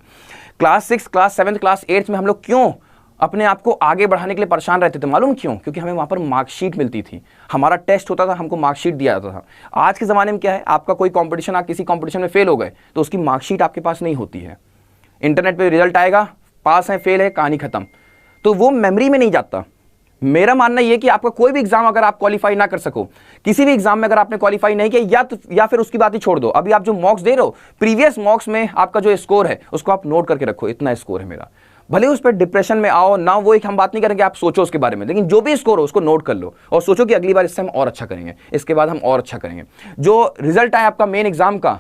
क्लास 6, क्लास 7, क्लास 8 में हम लोग क्यों अपने आप को आगे बढ़ाने के लिए परेशान रहते थे? मालूम क्यों? क्योंकि हमें वहां पर मार्कशीट मिलती थी, हमारा टेस्ट होता था, हमको मार्कशीट दिया जाता था। आज के ज़माने में क्या है, आपका कोई कंपटीशन, आप किसी कंपटीशन में फेल हो गए तो उसकी मार्कशीट आपके पास नहीं होती है। इंटरनेट पे रिजल्ट आएगा, पास है फेल है, कहानी खत्म, तो वो मेमोरी में नहीं जाता। मेरा मानना यह कि आपका कोई भी एग्जाम अगर आप क्वालिफाई ना कर सको, किसी भी एग्जाम में अगर आपने क्वालिफाई नहीं किया, या फिर उसकी बात ही छोड़ दो, अभी आप जो मॉक्स दे रहे हो, प्रीवियस मॉक्स में आपका जो स्कोर है उसको आप नोट करके रखो, इतना स्कोर है मेरा। भले उस पर डिप्रेशन में आओ ना, वो एक हम बात नहीं करेंगे, आप सोचो उसके बारे में, लेकिन जो भी स्कोर हो उसको नोट कर लो और सोचो कि अगली बार इससे हम और अच्छा करेंगे, इसके बाद हम और अच्छा करेंगे। जो रिजल्ट आया आपका मेन एग्जाम का,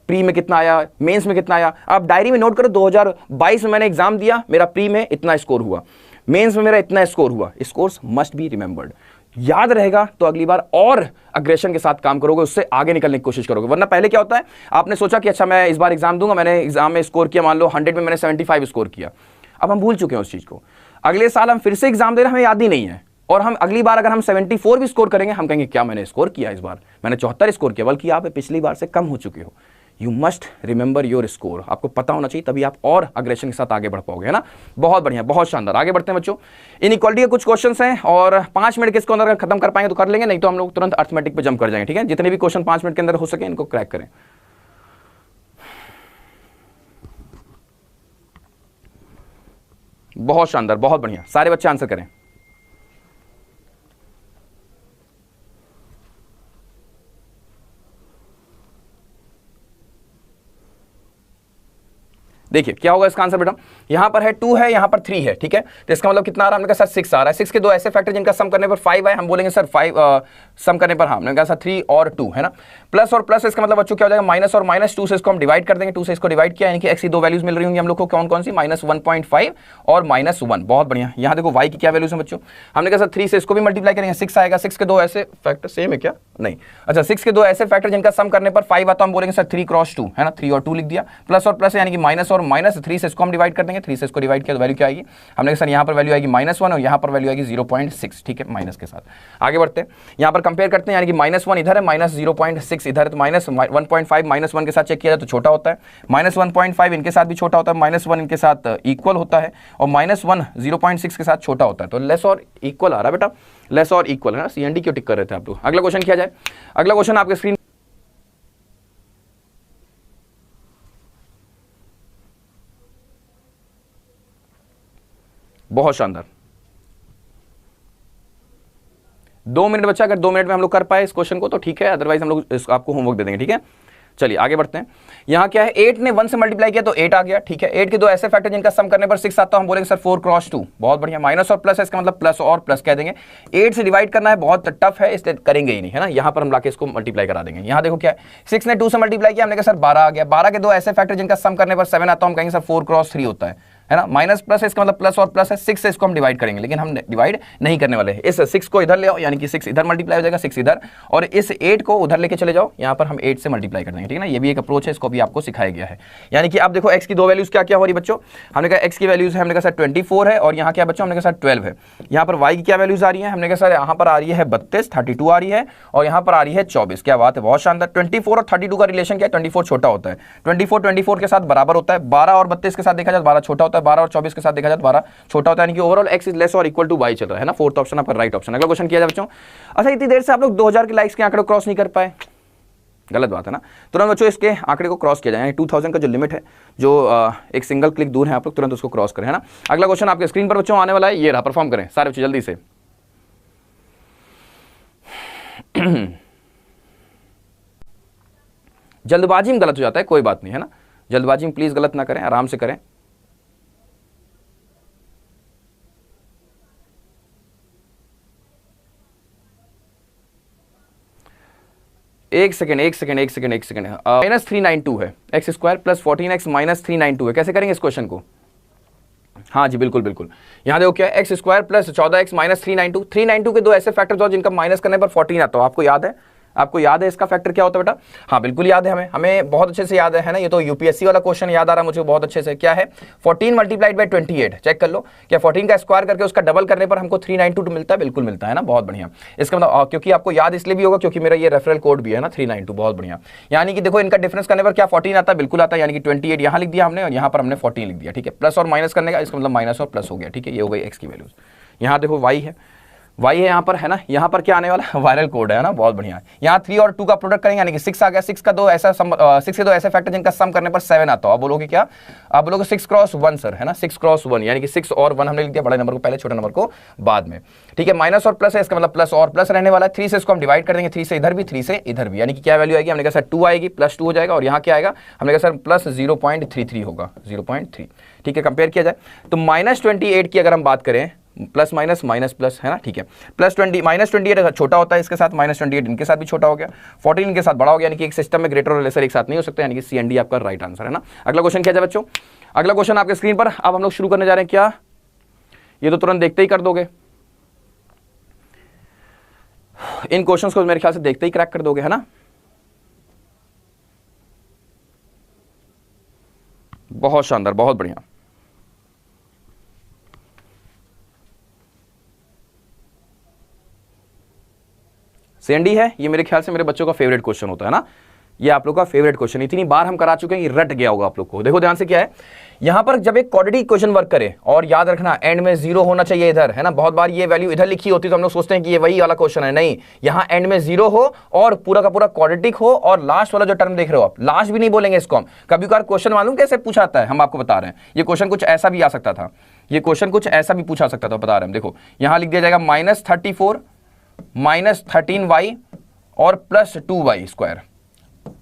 प्री में कितना आया, मेंस में कितना आया, आप डायरी में नोट करो। 2022 में मैंने एग्जाम दिया, मेरा प्री में इतना स्कोर हुआ, मेंस में मेरा इतना स्कोर हुआ। स्कोर्स मस्ट बी रिमेंबर्ड, याद रहेगा तो अगली बार और अग्रेशन के साथ काम करोगे, उससे आगे निकलने की कोशिश करोगे। वरना पहले क्या होता है, आपने सोचा कि अच्छा मैं इस बार एग्जाम दूंगा, मैंने एग्जाम में स्कोर किया, मान लो 100 में मैंने 75 स्कोर किया, अब हम भूल चुके हैं उस चीज को। अगले साल हम फिर से एग्जाम दे रहे हैं, हमें याद ही नहीं है, और हम अगली बार अगर हम 74 भी स्कोर करेंगे, हम कहेंगे क्या मैंने स्कोर किया, इस बार मैंने 74 स्कोर किया, बल्कि आप पिछली बार से कम हो चुके हो। You must remember your score, आपको पता होना चाहिए, तभी आप और अग्रेशन के साथ आगे बढ़ पाओगे, है ना? बहुत बढ़िया, बहुत शानदार। आगे बढ़ते हैं बच्चों। इनइक्वालिटी के कुछ क्वेश्चंस हैं और 5 मिनट के इसके अंदर खत्म कर पाएंगे तो कर लेंगे, नहीं तो हम लोग तुरंत अर्थमेटिक पे जंप कर जाएंगे, ठीक है? जितने भी क्वेश्चन 5 मिनट के अंदर हो सके इनको क्रैक करें। बहुत शानदार, बहुत बढ़िया, सारे बच्चे आंसर करें। देखिए क्या होगा इसका आंसर बेटा, यहां पर है 2 है, यहां पर 3 है, ठीक है, तो इसका मतलब कितना आ रहा है, हमने कहा सर 6 आ रहा है। 6 के दो ऐसे फैक्टर जिनका सम करने पर 5 आए, हम बोलेंगे सर 5 सम करने पर, हमने कहा सर 3 और 2 है ना, प्लस और प्लस, इसका मतलब बच्चों क्या हो जाएगा, माइनस और माइनस, 2 से इसको हम डिवाइड कर देंगे, 2 से इसको डिवाइड किया, यानी कि x की दो वैल्यूज मिल रही होंगी हम लोग को, कौन कौन सी, -1.5 और -1। बहुत बढ़िया, यहां देखो y की क्या वैल्यूज है बच्चों, हमने कहा सर 3 से इसको भी मल्टीप्लाई करेंगे, 6 आएगा। 6 के दो ऐसे फैक्टर, सेम है क्या, नहीं, अच्छा 6 के दो ऐसे फैक्टर जिनका सम करने पर 5 आता, हम बोलेंगे सर 3 क्रॉस 2 है ना, 3 और 2 लिख दिया, प्लस और प्लस यानी कि माइनस और माइनस, 3 से इसको हम डिवाइड कर देंगे, 3 से इसको डिवाइड किया तो वैल्यू क्या आएगी, हमने कहा सर यहाँ पर वैल्यू आएगी -1 और यहाँ पर वैल्यू आएगी 0.6, ठीक है, माइनस के साथ। आगे बढ़ते हैं, यहाँ पर कंपेयर करते हैं, यानी कि -1 इधर है, -0.6 इधर है, तो -1.5 -1 के साथ चेक किया जाए तो छोटा होता है, -1.5 इनके साथ भी छोटा होता है, -1 इनके साथ इक्वल होता है, और -1 0.6 के साथ छोटा होता है, तो लेस और इक्वल आ रहा है बेटा, लेस और इक्वल है ना, CND क्यों टिक कर रहे थे आप लोग। अगला क्वेश्चन किया जाए, अगला क्वेश्चन आपके स्क्रीन, बहुत शानदार, 2 मिनट बच्चा, अगर 2 मिनट में हम लोग कर पाए इस क्वेश्चन को तो ठीक है, अदरवाइज हम लोग आपको होमवर्क दे देंगे, ठीक है। चलिए आगे बढ़ते हैं, यहां क्या है, 8 ने 1 से मल्टीप्लाई किया तो 8 आ गया, ठीक है। 8 के दो ऐसे फैक्टर जिनका सम करने पर 6 आता है, हम बोलेंगे सर 4 क्रॉस 2, बहुत बढ़िया, माइनस और प्लस है, इसका मतलब प्लस और प्लस कह देंगे। 8 से डिवाइड करना है, बहुत टफ है, इसलिए करेंगे ही नहीं, है ना, यहां पर हम लाके इसको मल्टीप्लाई करा देंगे। यहां देखो क्या है, 6 ने 2 से मल्टीप्लाई किया, हमने कहा सर 12 आ गया। 12 के दो ऐसे फैक्टर जिनका सम करने पर 7 आता है, हम कहेंगे सर 4 क्रॉस 3 होता है ना, माइनस प्लस है, इसका मतलब प्लस और प्लस है। 6 से इसको हम डिवाइड करेंगे, लेकिन हम डिवाइड नहीं करने वाले हैं। इस 6 को इधर ले आओ, यानी कि 6 इधर मल्टीप्लाई हो जाएगा, 6 इधर, और इस 8 को उधर लेके चले जाओ, यहाँ पर हम 8 से मल्टीप्लाई कर देंगे, ठीक है ना, ये भी एक अप्रोच है, इसको भी आपको सिखाया गया है। यानी कि अब देखो x की दो वैल्यूज क्या क्या हो रही बच्चों, हमने कहा x की वैल्यूज है, हमने कहा सर 24 है, और यहाँ क्या बच्चों, हमने कहा सर 12 है। यहाँ पर y की क्या वैल्यूज आ रही है, हमने कहा सर यहाँ पर आ रही है 32, 32 आ रही है, और यहाँ पर आ रही है 24। क्या बात है, बहुत शानदार। 24 और 32 का रिलेशन क्या है, 24 छोटा होता है, 24 के साथ बराबर होता है, 12 और 32 के साथ देखा जाए 12 छोटा होता है, 12 और 24 के साथ देखा जाए 12 छोटा होता है, यानी कि ओवरऑल x इज लेस और इक्वल टू y चल रहा है ना, फोर्थ ऑप्शन आपका राइट ऑप्शन। अगला क्वेश्चन किया जाए बच्चों, अच्छा इतनी देर से आप लोग 2000 के लाइक्स के आंकड़े क्रॉस नहीं कर पाए, गलत बात है ना, तुरंत बच्चों इसके आंकड़े को क्रॉस किया जाए, 2000 का जो लिमिट है, जो एक सिंगल क्लिक दूर है, आप लोग तुरंत उसको क्रॉस करें, है ना। अगला क्वेश्चन आपके स्क्रीन पर बच्चों आने वाला है, ये रहा, परफॉर्म करें सारे बच्चे जल्दी से। जल्दबाजी में गलत हो जाता है, कोई बात नहीं, है ना, जल्दबाजी में प्लीज गलत ना करें, आराम से करें। एक सेकेंड -392 है, एक्स स्क्वायर प्लस 14x -392 है, कैसे करेंगे इस क्वेश्चन को। हाँ जी बिल्कुल बिल्कुल, यहाँ देखो क्या है, एक्स स्क्वायर प्लस 14x -392, 392 के दो ऐसे फैक्टर्स हो जिनका माइनस करने पर 14 आता है, आपको याद है, आपको याद है इसका फैक्टर क्या होता है बेटा। हाँ बिल्कुल याद है, हमें बहुत अच्छे से याद है ना, ये तो यूपीएससी वाला क्वेश्चन याद आ रहा है मुझे बहुत अच्छे से। क्या है 14 मल्टीप्लाइड बाय 28, चेक कर लो, क्या 14 का स्क्वायर करके उसका डबल करने पर हमको 392 मिलता है, बिल्कुल मिलता है ना, बहुत बढ़िया। इसका मतलब क्योंकि आपको याद इसलिए भी होगा क्योंकि मेरा ये रेफरल कोड भी है ना 392, बहुत बढ़िया। यानी कि देखो इनका डिफरेंस करने पर क्या 14 आता है, बिल्कुल आता है, यानी कि 28 यहाँ लिख दिया हमने और यहाँ पर हमने 14 लिख दिया, ठीक है। प्लस और माइनस करने का इसका मतलब माइनस और प्लस हो गया, ठीक है, ये हो गई एक्स की वैल्यूज। यहाँ देखो वाई है, वाई है यहाँ पर, है ना, यहाँ पर क्या आने वाला वायरल कोड है ना, बहुत बढ़िया। यहाँ 3 और 2 का प्रोडक्ट करेंगे, यानी कि 6 आ गया। 6 के दो ऐसे फैक्टर जिनका सम करने पर 7 आता है, आप बोलोगे क्या, आप बोलोगे 6 क्रॉस 1 सर, है ना, 6 क्रॉस 1, यानी कि 6 और 1 हमने लिख दिया, बड़े नंबर को पहले, छोटे नंबर को बाद में, ठीक है। माइनस और प्लस है, इसका मतलब प्लस और प्लस रहने वाला है। 3 से इसको हम डिवाइड कर देंगे, 3 से इधर भी, 3 से इधर भी, यानी कि क्या वैल्यू आएगी, हमने कहा सर 2 आएगी, प्लस 2 हो जाएगा, और यहाँ क्या आएगा, हमने कहा सर प्लस 0.33 होगा, 0.3, ठीक है। कंपेयर किया जाए तो -28 की अगर हम बात करें, प्लस माइनस माइनस प्लस, है ना, ठीक है, -28 छोटा होता है इसके साथ, -28 इनके साथ भी छोटा हो गया, 14 इनके साथ बड़ा हो गया, यानी कि एक सिस्टम में ग्रेटर और लेसर एक साथ नहीं हो सकता, यानी कि CND आपका राइट आंसर है ना। अगला क्वेश्चन क्या है बच्चों, अगला क्वेश्चन आपके स्क्रीन पर, अब हम लोग शुरू करने जा रहे हैं। क्या ये तो तुरंत देखते ही कर दोगे, इन क्वेश्चंस को मेरे ख्याल से देखते ही क्रैक कर दोगे, है ना, बहुत शानदार, बहुत बढ़िया। CND है, ये मेरे ख्याल से मेरे बच्चों का फेवरेट क्वेश्चन होता है ना, ये आप लोग का फेवरेट क्वेश्चन, इतनी बार हम करा चुके हैं, ये रट गया होगा आप लोग को। देखो ध्यान से क्या है, यहां पर जब एक क्वाड्रेटिक इक्वेशन वर्क करे, और याद रखना एंड में 0 होना चाहिए इधर, है ना, बहुत बार ये वैल्यू इधर लिखी होती है तो हम लोग सोचते हैं कि ये वही वाला क्वेश्चन है, नहीं, यहां एंड में 0 हो और पूरा का पूरा क्वाड्रेटिक हो, और लास्ट वाला जो टर्म देख रहे हो आप, लास्ट भी नहीं बोलेंगे इसको हम। कभी कभार क्वेश्चन मालूम कैसे पूछा आता है, हम आपको बता रहे हैं, ये क्वाड्रेटिक कुछ ऐसा भी आ सकता था, ये क्वेश्चन कुछ ऐसा भी पूछा सकता था, बता रहे हम। देखो यहां लिख दिया जाएगा -34 -13y और +2y²।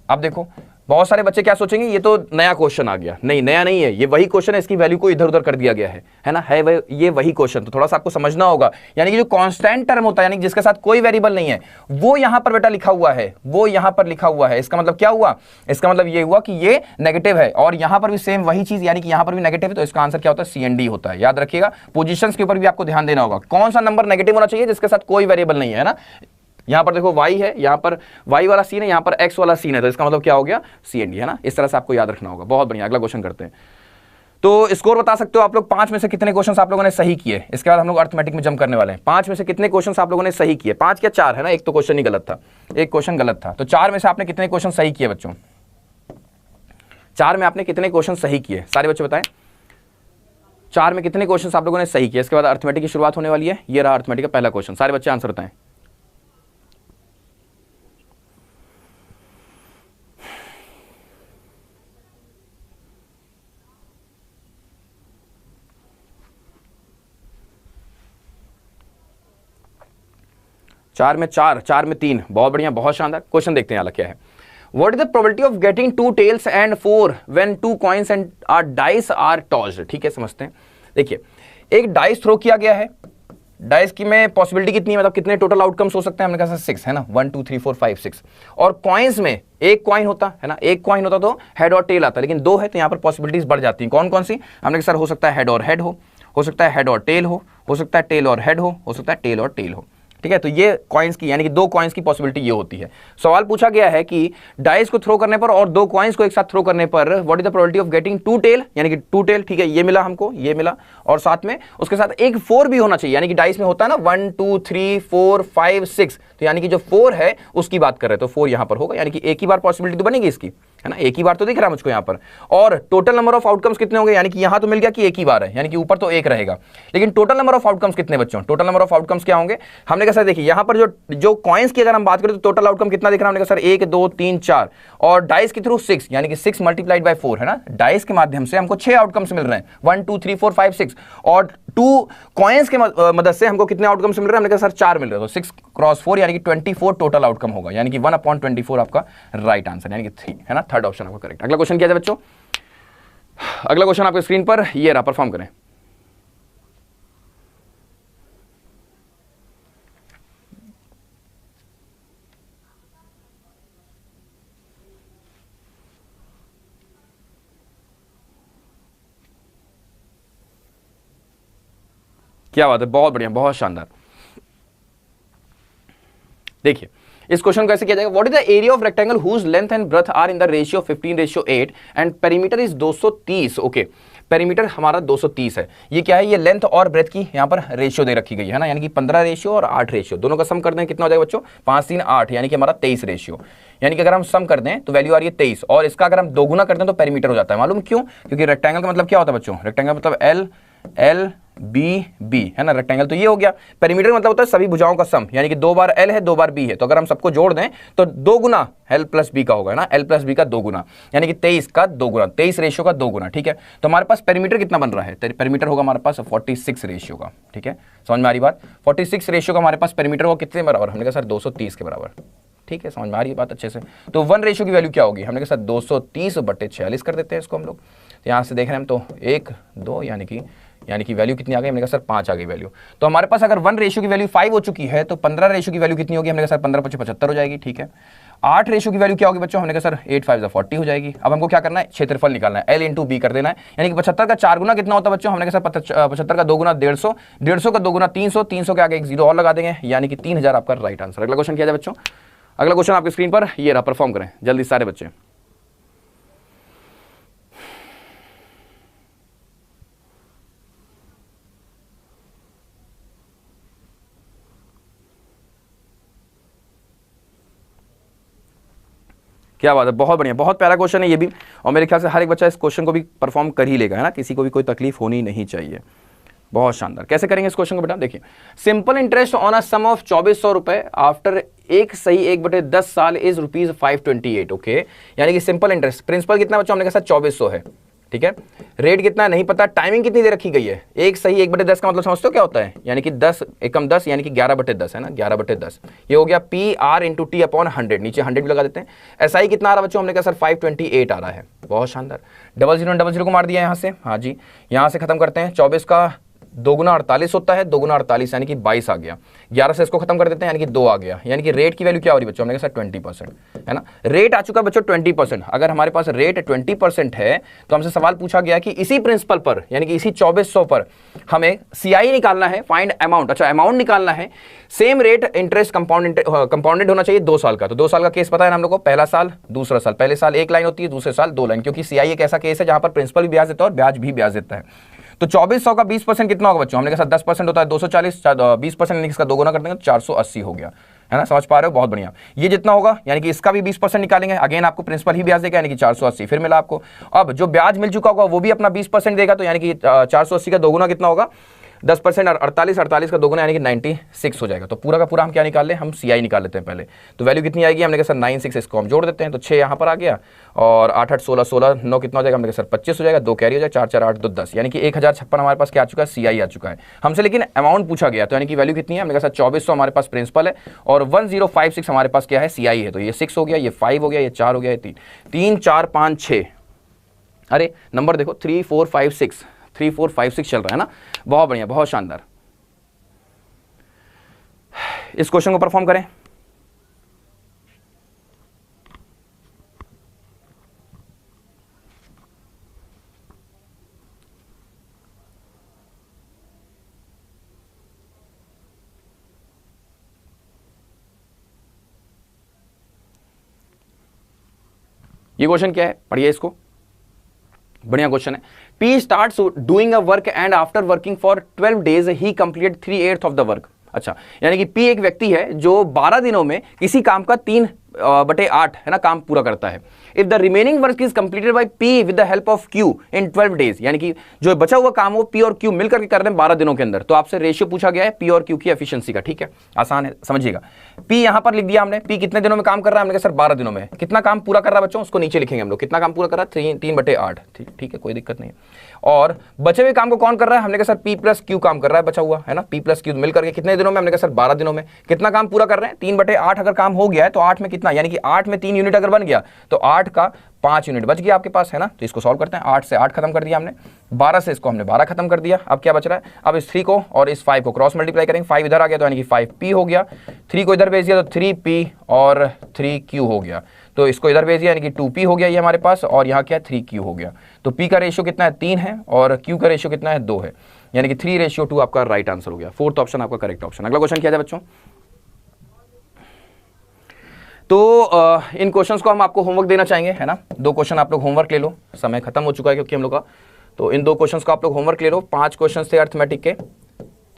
अब देखो बहुत सारे बच्चे क्या सोचेंगे, ये तो नया क्वेश्चन आ गया। नहीं, नया नहीं है, ये वही क्वेश्चन है, इसकी वैल्यू को इधर उधर कर दिया गया है ना, है ये वही क्वेश्चन। तो थोड़ा सा आपको समझना होगा, यानी कि जो कांस्टेंट टर्म होता है, यानी कि जिसके साथ कोई वेरिएबल नहीं है, वो यहां पर बेटा लिखा हुआ है, वो यहां पर लिखा हुआ है। इसका मतलब क्या हुआ, इसका मतलब ये हुआ कि ये नेगेटिव है, और यहां पर भी सेम वही चीज, यानी कि यहां पर भी नेगेटिव है, तो इसका आंसर क्या होता है, CND होता है। याद रखिएगा, पोजीशंस के ऊपर भी आपको ध्यान देना होगा, कौन सा नंबर नेगेटिव होना चाहिए जिसके साथ कोई वेरिएबल नहीं है ना। यहां पर देखो y है, यहां पर y वाला सीन है, यहां पर x वाला सीन है, तो इसका मतलब क्या हो गया, CND है ना। इस तरह से आपको याद रखना होगा। बहुत बढ़िया, अगला क्वेश्चन करते हैं। तो स्कोर बता सकते हो आप लोग, 5 में से कितने क्वेश्चन आप लोगों ने सही किए। इसके बाद हम लोग अर्थमेटिक में जंप करने वाले हैं। 5 में से कितने क्वेश्चन आप लोगों ने सही किए, 5 या 4 है ना, एक तो क्वेश्चन ही गलत था, एक क्वेश्चन गलत था। तो 4 में से आपने कितने क्वेश्चन सही किए बच्चों, 4 में आपने कितने क्वेश्चन सही किए, सारे बच्चे बताएं। 4 में कितने क्वेश्चन आप लोगों ने सही किए। इसके बाद अर्थमेटिक की शुरुआत होने वाली है। ये रहा अर्थमेटिक का पहला क्वेश्चन, सारे बच्चे आंसर बताएं। चार में 4, 4 में 3, बहुत बढ़िया, बहुत शानदार। क्वेश्चन देखते हैं यहाँ क्या है। What is the probability of getting 2 tails and 4 when 2 coins and dice are tossed? ठीक है, समझते हैं। देखिए एक डाइस थ्रो किया गया है, डाइस की में पॉसिबिलिटी कितनी है, मतलब कितने टोटल आउटकम्स हो सकते हैं, हमने कहा 6 है ना, 1 2 3 4 5 6। और कॉइन्स में एक कॉइन होता है ना, एक कॉइन होता तो हेड और टेल आता है, लेकिन 2 है तो यहाँ पर पॉसिबिलिटीज बढ़ जाती हैं। कौन कौन सी, हमने कहा सर हो सकता है हेड और हेड हो सकता है हेड और टेल हो सकता है टेल और हेड हो सकता है टेल और टेल हो। ठीक है, तो ये कॉइन्स की, यानी कि 2 कॉइन्स की पॉसिबिलिटी ये होती है। सवाल पूछा गया है कि डाइस को थ्रो करने पर और 2 कॉइन्स को एक साथ थ्रो करने पर what is the probability of getting 2 tail, यानी कि 2 टेल। ठीक है, ये मिला हमको, ये मिला, और साथ में उसके साथ एक 4 भी होना चाहिए, यानी कि डाइस में होता है ना 1 2 3 4 5 6, तो यानी कि जो 4 है उसकी बात कर रहे हैं, तो 4 यहां पर होगा, यानी कि एक ही बार पॉसिबिलिटी तो बनेगी इसकी, है ना, एक ही बार तो दिख रहा है मुझको यहाँ पर। और टोटल नंबर ऑफ आउटकम्स कितने होंगे, यानी कि यहां तो मिल गया कि एक ही बार है, यानी कि ऊपर तो एक रहेगा, लेकिन टोटल नंबर ऑफ आउटकम्स कितने बच्चों, टोटल नंबर ऑफ आउटकम्स क्या होंगे। हमने कहा सर देखिए यहां पर जो कॉइन्स की अगर हम बात करें तो टोटल आउटकम कितना दिख रहा है, हमने कहा सर 1 2 3 4, और डाइस के थ्रू 6, यानी कि 6 मल्टीप्लाइड बाय 4 है ना, डाइस के माध्यम से हमको 6 आउटकम्स मिल रहे हैं, 1 2 3 4 5 6, और 2 कॉइन्स के मदद से हमको कितने आउटकम्स मिल रहे हैं, हमने कहा सर 4 मिल रहे हैं, तो 6 क्रॉस 4 यानी कि 24 टोटल आउटकम होगा, यानी कि 1/24 आपका राइट आंसर, यानी कि 3 है ना, थर्ड ऑप्शन आपका करेक्ट। अगला क्वेश्चन क्या है बच्चों, अगला क्वेश्चन आपके स्क्रीन पर ये रहा, परफॉर्म करें। क्या बात है, बहुत बढ़िया, बहुत शानदार। देखिए इस क्वेश्चन को कैसे किया जाएगा। What is the area of rectangle whose length and breadth are in the ratio 15:8 and perimeter is 230। Okay, perimeter हमारा 230 है। ये क्या है, ये लेंथ और ब्रेथ की यहाँ पर रेशियो दे रखी गई है ना, यानी कि 15 रेशियो और 8 रेशियो, दोनों का सम कर दें कितना हो जाएगा बच्चों, 5 3 8, यानी कि हमारा 23 रेशियो। यानी कि अगर हम सम कर दें तो वैल्यू आ रही है 23, और इसका अगर हम दोगुना कर दें तो पेरीमीटर हो जाता है। मालूम क्यों, क्योंकि रेक्टेंगल का मतलब क्या होता है बच्चों, रेक्टेंगल मतलब एल एल बी बी है ना, रेक्टेंगल तो ये हो गया। पेरीमीटर मतलब होता है सभी भुजाओं का सम, यानी कि 2 बार एल है 2 बार बी है, तो अगर हम सबको जोड़ दें तो 2 गुना एल प्लस बी का होगा ना, एल प्लस बी का 2 गुना, यानी कि 23 का 2 गुना, 23 रेशियो का 2 गुना। ठीक है, तो हमारे पास पेरीमीटर कितना बन रहा है, पेरीमीटर होगा हमारे पास 46 रेशियो का। ठीक है, समझ में आ रही बात, 46 रेशियो का हमारे पास पेरीमीटर होगा कितने बराबर, हमने कहा सर 230 के बराबर। ठीक है, समझ में आ रही है बात अच्छे से। तो 1 रेशियो की वैल्यू क्या होगी, हमने कहा सर 230/46 कर देते हैं इसको हम लोग। तो यहाँ से देख रहे हैं हम, तो 1 2 यानी कि वैल्यू कितनी आ गई, हमने कहा सर 5 आ गई वैल्यू। तो हमारे पास अगर 1 रेशियो की वैल्यू 5 हो चुकी है तो 15 रेशियो की वैल्यू कितनी होगी, हमने कहा सर 15 5 75 हो जाएगी। ठीक है, 8 रेशियो की वैल्यू क्या होगी बच्चों, हमने कहा सर 8 5 40 हो जाएगी। अब हमको क्या करना है, क्षेत्रफल निकालना है, L × B कर देना है, यानी कि 75 का 4 गुना कितना होता है बच्चों, हमने कहा सर 75 का 2 गुना 150, 150 का 2 गुना 300, 300 के आगे एक 0 और लगा देंगे, यानी कि 3000 आपका राइट आंसर। अगला क्वेश्चन क्या है बच्चों, अगला क्वेश्चन आपकी स्क्रीन पर ये रहा, परफॉर्म करें जल्दी सारे बच्चे। क्या बात है, बहुत बढ़िया, बहुत प्यारा क्वेश्चन है ये भी, और मेरे ख्याल से हर एक बच्चा इस क्वेश्चन को भी परफॉर्म कर ही लेगा, है ना, किसी को भी कोई तकलीफ होनी नहीं चाहिए। बहुत शानदार। कैसे करेंगे इस क्वेश्चन को बेटा, देखिए simple interest on a sum of 2400 रुपए आफ्टर 1/10 साल इज ₹528। ओके, यानी कि सिंपल इंटरेस्ट, प्रिंसिपल कितना बच्चों, हमने कहा 2400 है, ठीक है। रेट कितना है नहीं पता, टाइमिंग कितनी देर रखी गई है, 1 सही 1/10 का मतलब समझते हो क्या होता है, यानी कि 10 एकम 10 यानी कि 11/10 है ना, 11/10 ये हो गया P R into T upon 100, नीचे 100 भी लगा देते हैं। एसआई कितना आ रहा बच्चों, हमने कहा सर 528 आ रहा है, बहुत शानदार। 00 को मार दिया यहाँ से, हाँ जी, यहाँ से खत्म करते हैं। 24 का 2 गुना 48 होता है, 2 गुना 48 यानी कि 22 आ गया। 11 से इसको खत्म कर देते हैं यानी कि 2 आ गया, यानी कि रेट की वैल्यू क्या हो रही है बच्चों, हमने कहा सर 20% है ना, रेट आ चुका है बच्चों 20%। अगर हमारे पास रेट 20% है तो हमसे सवाल पूछा गया कि इसी प्रिंसिपल पर यानी कि इसी 2400 पर हमें सीआई निकालना है, फाइंड अमाउंट, अच्छा अमाउंट निकालना है। सेम रेट इंटरेस्ट कंपाउंडेड होना चाहिए 2 साल का, तो 2 साल का केस पता है हम लोग को, पहला साल दूसरा साल, पहले साल 1 लाइन होती है, दूसरे साल 2 लाइन, क्योंकि सीआई एक ऐसा केस है जहां पर प्रिंसिपल भी ब्याज देता है और ब्याज भी ब्याज देता है। तो 2400 का 20% कितना होगा बच्चों, हमने कहा 10% होता है 240, 20% इसका 2 गुना कर देंगे तो 480 हो गया, है ना, समझ पा रहे हो, बहुत बढ़िया। ये जितना होगा यानी कि इसका भी 20% निकालेंगे, अगेन आपको प्रिंसिपल ही ब्याज देगा यानी कि 480 फिर मिला आपको। अब जो ब्याज मिल चुका होगा वो भी अपना 20% देगा, तो यानी कि 480 का 2 गुना कितना होगा 10% 48, 48 का 2 गुना यानी कि 96 हो जाएगा। तो पूरा का पूरा हम क्या निकाल लें, हम सीआई निकाल लेते हैं पहले। तो वैल्यू कितनी आएगी, हमने कहा सर 96, इसको हम जोड़ देते हैं तो 6 यहाँ पर आ गया और 8 8 16 16 9 कितना हो जाएगा, हमने कहा सर 25 हो जाएगा, 2 कैरी हो जाएगा, 4 4 8 2 10 यानी कि 1056 हमारे पास क्या आ चुका है, सीआई आ चुका है हमसे। लेकिन अमाउंट पूछा गया तो यानी कि वैल्यू कितनी है, हमने कहा सर 2400 हमारे पास प्रिंसिपल है और 1056 हमारे पास क्या है, सीआई है। तो ये 6 हो गया, ये 5 हो गया, ये 4 हो गया, ये 3 4 5 6, अरे नंबर देखो 3 4 5 6 3 4 5 6 चल रहा है ना, बहुत बढ़िया, बहुत शानदार। इस क्वेश्चन को परफॉर्म करें। ये क्वेश्चन क्या है, पढ़िए इसको, बढ़िया क्वेश्चन है। P starts doing a work and after working for 12 days he completed 3/8 of the work। अच्छा, यानी कि P एक व्यक्ति है जो 12 दिनों में किसी काम का 3/8 है ना काम पूरा करता है। If the remaining work is completed by P with the help of Q in 12 days, यानी कि जो बचा हुआ काम वो P और Q मिलकर के कर रहे हैं 12 दिनों के अंदर। तो आपसे रेशियो पूछा गया है P और Q की एफिशिएंसी का, ठीक है, आसान है, समझिएगा। P यहां पर लिख दिया हमने, P कितने दिनों में काम कर रहा है, हमने कहा सर 12 दिनों में। कितना काम पूरा कर रहा है बच्चों, उसको नीचे लिखेंगे हम लोग, कितना काम पूरा कर रहा है, 3/8, ठीक है, कोई दिक्कत नहीं है। और बचे हुए काम को कौन कर रहा है, हमने कहा सर P प्लस Q काम कर रहा है बचा हुआ, है ना, P प्लस Q मिलकर के कितने दिनों में, हमने कहा सर 12 दिनों में। कितना काम पूरा कर रहे हैं, 3/8 अगर काम हो गया है तो 8 में कितना, यानी कि 8 में 3 यूनिट अगर बन गया तो 8 का 5 यूनिट बच गया आपके पास, है ना। तो इसको सॉल्व करते हैं, 8 से 8 खत्म कर दिया हमने, 12 से इसको हमने 12 खत्म कर दिया। अब क्या बच रहा है, अब इस 3 को और इस 5 को क्रॉस मल्टीप्लाई करेंगे, 5 इधर आ गया तो यानी कि 5P हो गया, 3 को इधर भेज दिया तो 3P और 3Q हो गया, तो इसको इधर भेज दिया यानी कि 2P हो गया ये हमारे पास, और यहाँ क्या 3Q हो गया। तो P का रेशियो कितना है, 3 है और Q का रेशियो कितना है, 2 है, यानी कि 3:2 आपका राइट आंसर हो गया। 4th ऑप्शन आपका करेक्ट ऑप्शन। अगला क्वेश्चन क्या है बच्चों, तो इन क्वेश्चंस को हम आपको होमवर्क देना चाहेंगे, है ना। 2 क्वेश्चन आप लोग होमवर्क ले लो, समय खत्म हो चुका है क्योंकि हम लोग का, तो इन 2 क्वेश्चंस को आप लोग होमवर्क ले लो। 5 क्वेश्चंस थे अर्थमेटिक के,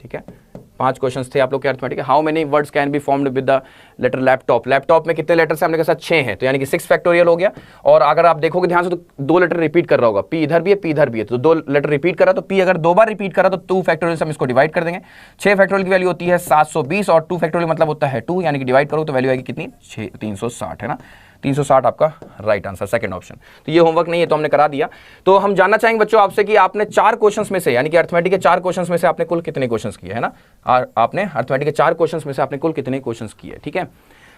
ठीक है, 5 क्वेश्चंस थे आप लोग के arithmetic. How many words can be formed with the letter laptop, laptop में कितने लेटर्स हैं, हमने कहा 6 हैं, तो यानी कि 6 फैक्टोरियल हो गया। और अगर आप देखोगे ध्यान से तो 2 लेटर रिपीट कर रहा होगा, P इधर भी है, P इधर भी है, तो 2 लेटर रिपीट कर रहा, तो P अगर 2 बार रिपीट करा तो 2 फैक्टोरियल से हम इसको डिवाइड कर देंगे। 6 फैक्टोरियल की वैल्यू होती है 720 और 2 फैक्टोरियल मतलब होता है 2, यानी कि डिवाइड करो तो वैल्यू आएगी कितनी, 360, है ना, 360 आपका राइट आंसर, सेकंड ऑप्शन। तो ये होमवर्क नहीं है तो हमने करा दिया। तो हम जानना चाहेंगे बच्चों आपसे कि आपने 4 क्वेश्चंस में से, यानी कि अर्थमेटिक के 4 क्वेश्चंस में से आपने कुल कितने क्वेश्चंस किए, है ना, आपने अर्थमेटिक के 4 क्वेश्चंस में से आपने कुल कितने क्वेश्चंस किए, ठीक है।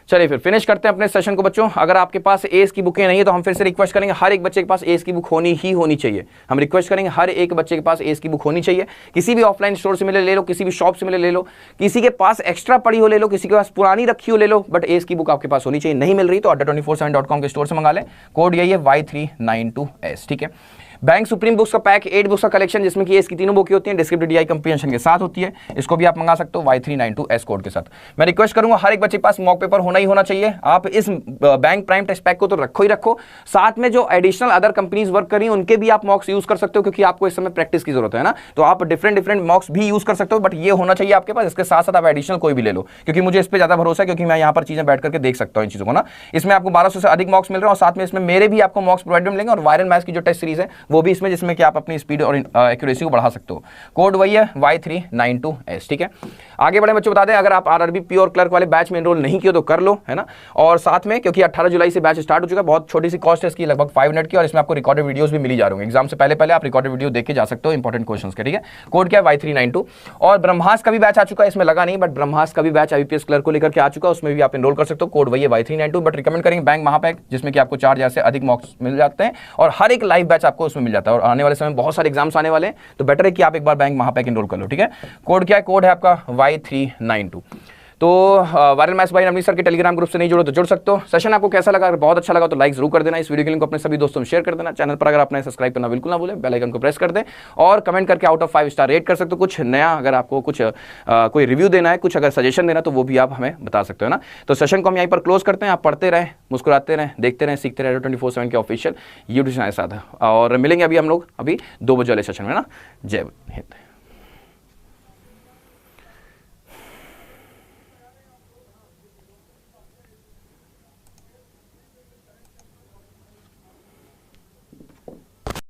चलिए फिर फिनिश करते हैं अपने सेशन को बच्चों। अगर आपके पास एस की बुकें नहीं है तो हम फिर से रिक्वेस्ट करेंगे हर एक बच्चे के पास एस की बुक होनी चाहिए। हम रिक्वेस्ट करेंगे हर एक बच्चे के पास एस की बुक होनी चाहिए। किसी भी ऑफलाइन स्टोर से मिले ले लो, किसी भी शॉप से मिले ले लो, किसी के पास एक्स्ट्रा पड़ी हो ले लो, किसी के पास पुरानी रखी हो ले लो, बट एस की बुक आपके पास होनी चाहिए। नहीं मिल रही तो adda247.com के स्टोर से मंगा लें, कोड यही है Y392S, ठीक है। बैंक सुप्रीम बुक्स का पैक 8 बुक्स का कलेक्शन जिसमें कि इसकी तीनों बुकें होती हैं, डिस्क्रिप्टिव डीआई कंप्रीहेंशन के साथ होती है, इसको भी आप मंगा सकते हो Y392S कोड के साथ। मैं रिक्वेस्ट करूंगा हर एक बच्चे के पास मॉक पेपर होना ही होना चाहिए। आप इस बैंक प्राइम टेस्ट पैक को तो रखो ही रखो, साथ में जो एडिशनल अदर कंपनीज वर्क कर रही हैं उनके भी आप मॉक्स यूज कर सकते हो, क्योंकि आपको इस समय प्रैक्टिस की जरूरत है ना। तो आप डिफरेंट मॉक्स भी यूज कर सकते हो, बट ये होना चाहिए आपके पास। इसके साथ साथ आप एडिशनल कोई भी ले लो, क्योंकि मुझे इस पर ज्यादा भरोसा है, क्योंकि मैं यहाँ पर चीजें बैठ करके देख सकता हूँ इन चीजों को ना। इसमें आपको 1200 से अधिक मॉक्स मिल रहे हैं और साथ में इसमें मेरे भी आपको मॉक्स प्रोवाइड मिलेंगे, और वायरल मैथ्स की जो टेस्ट सीरीज है वो भी इसमें, जिसमें कि आप अपनी स्पीड और एक्यूरेसी को बढ़ा सकते हो। कोड वही है Y392S, ठीक है। आगे बढ़े बच्चों, बता दें अगर आप RRB प्योर क्लर्क वाले बैच में एनरोल नहीं किए तो कर लो, है ना। और साथ में क्योंकि 18 जुलाई से बैच स्टार्ट हो चुका है, बहुत छोटी सी कॉस्ट है इसकी, लगभग 5 मिनट की, और इसमें आपको रिकॉर्डेड वीडियोस भी मिली जा रही होंगे। एग्जाम से पहले आप रिकॉर्डेड वीडियो देख के जा सकते हो इंपॉर्टेंट क्वेश्चंस के, ठीक है। कोड क्या है Y392। और ब्रह्मास्त्र का भी बैच आ चुका है, इसमें लगा नहीं, बट ब्रह्मास्त्र का भी बैच IBPS क्लर्क को लेकर के आ चुका है, उसमें भी आप एनरोल कर सकते हो। कोड वही है Y392, बट रिकमेंड करेंगे बैंक महापैक, जिसमें कि आपको 4000 से अधिक मॉक्स मिल जाते हैं और हर एक लाइव बैच आपको उसमें मिल जाता है। और आने वाले समय में बहुत सारे एग्जाम्स आने वाले हैं, तो बेटर है कि आप एक बार बैंक महापैक एनरोल कर लो, ठीक है। कोड क्या है? कोड है आपका Y392। तो वायरल मैथ्स भाई नवनीत सर के टेलीग्राम ग्रुप से नहीं जुड़ो तो जुड़ सकते हो। सेशन आपको कैसा लगा? अगर बहुत अच्छा लगा तो लाइक जरूर कर देना, इस वीडियो के लिंक को अपने सभी दोस्तों में शेयर कर देना। चैनल पर अगर आपने सब्सक्राइब करना बिल्कुल ना भूलें, बेल आइकन को प्रेस कर दें और कमेंट करके आउट ऑफ 5 स्टार रेट कर सकते हो। कुछ नया अगर आपको कुछ कोई रिव्यू देना है, कुछ अगर सजेशन देना तो वो भी आप हमें बता सकते हो ना। तो सेशन को हम यहीं पर क्लोज करते हैं। आप पढ़ते रहें, मुस्कुराते रहें, देखते रहें, सीखते रहें 24/7 के ऑफिशियल यूट्यूब चैनल के साथ। और मिलेंगे अभी हम लोग 2 बजे वाले सेशन में ना। जय हिंद।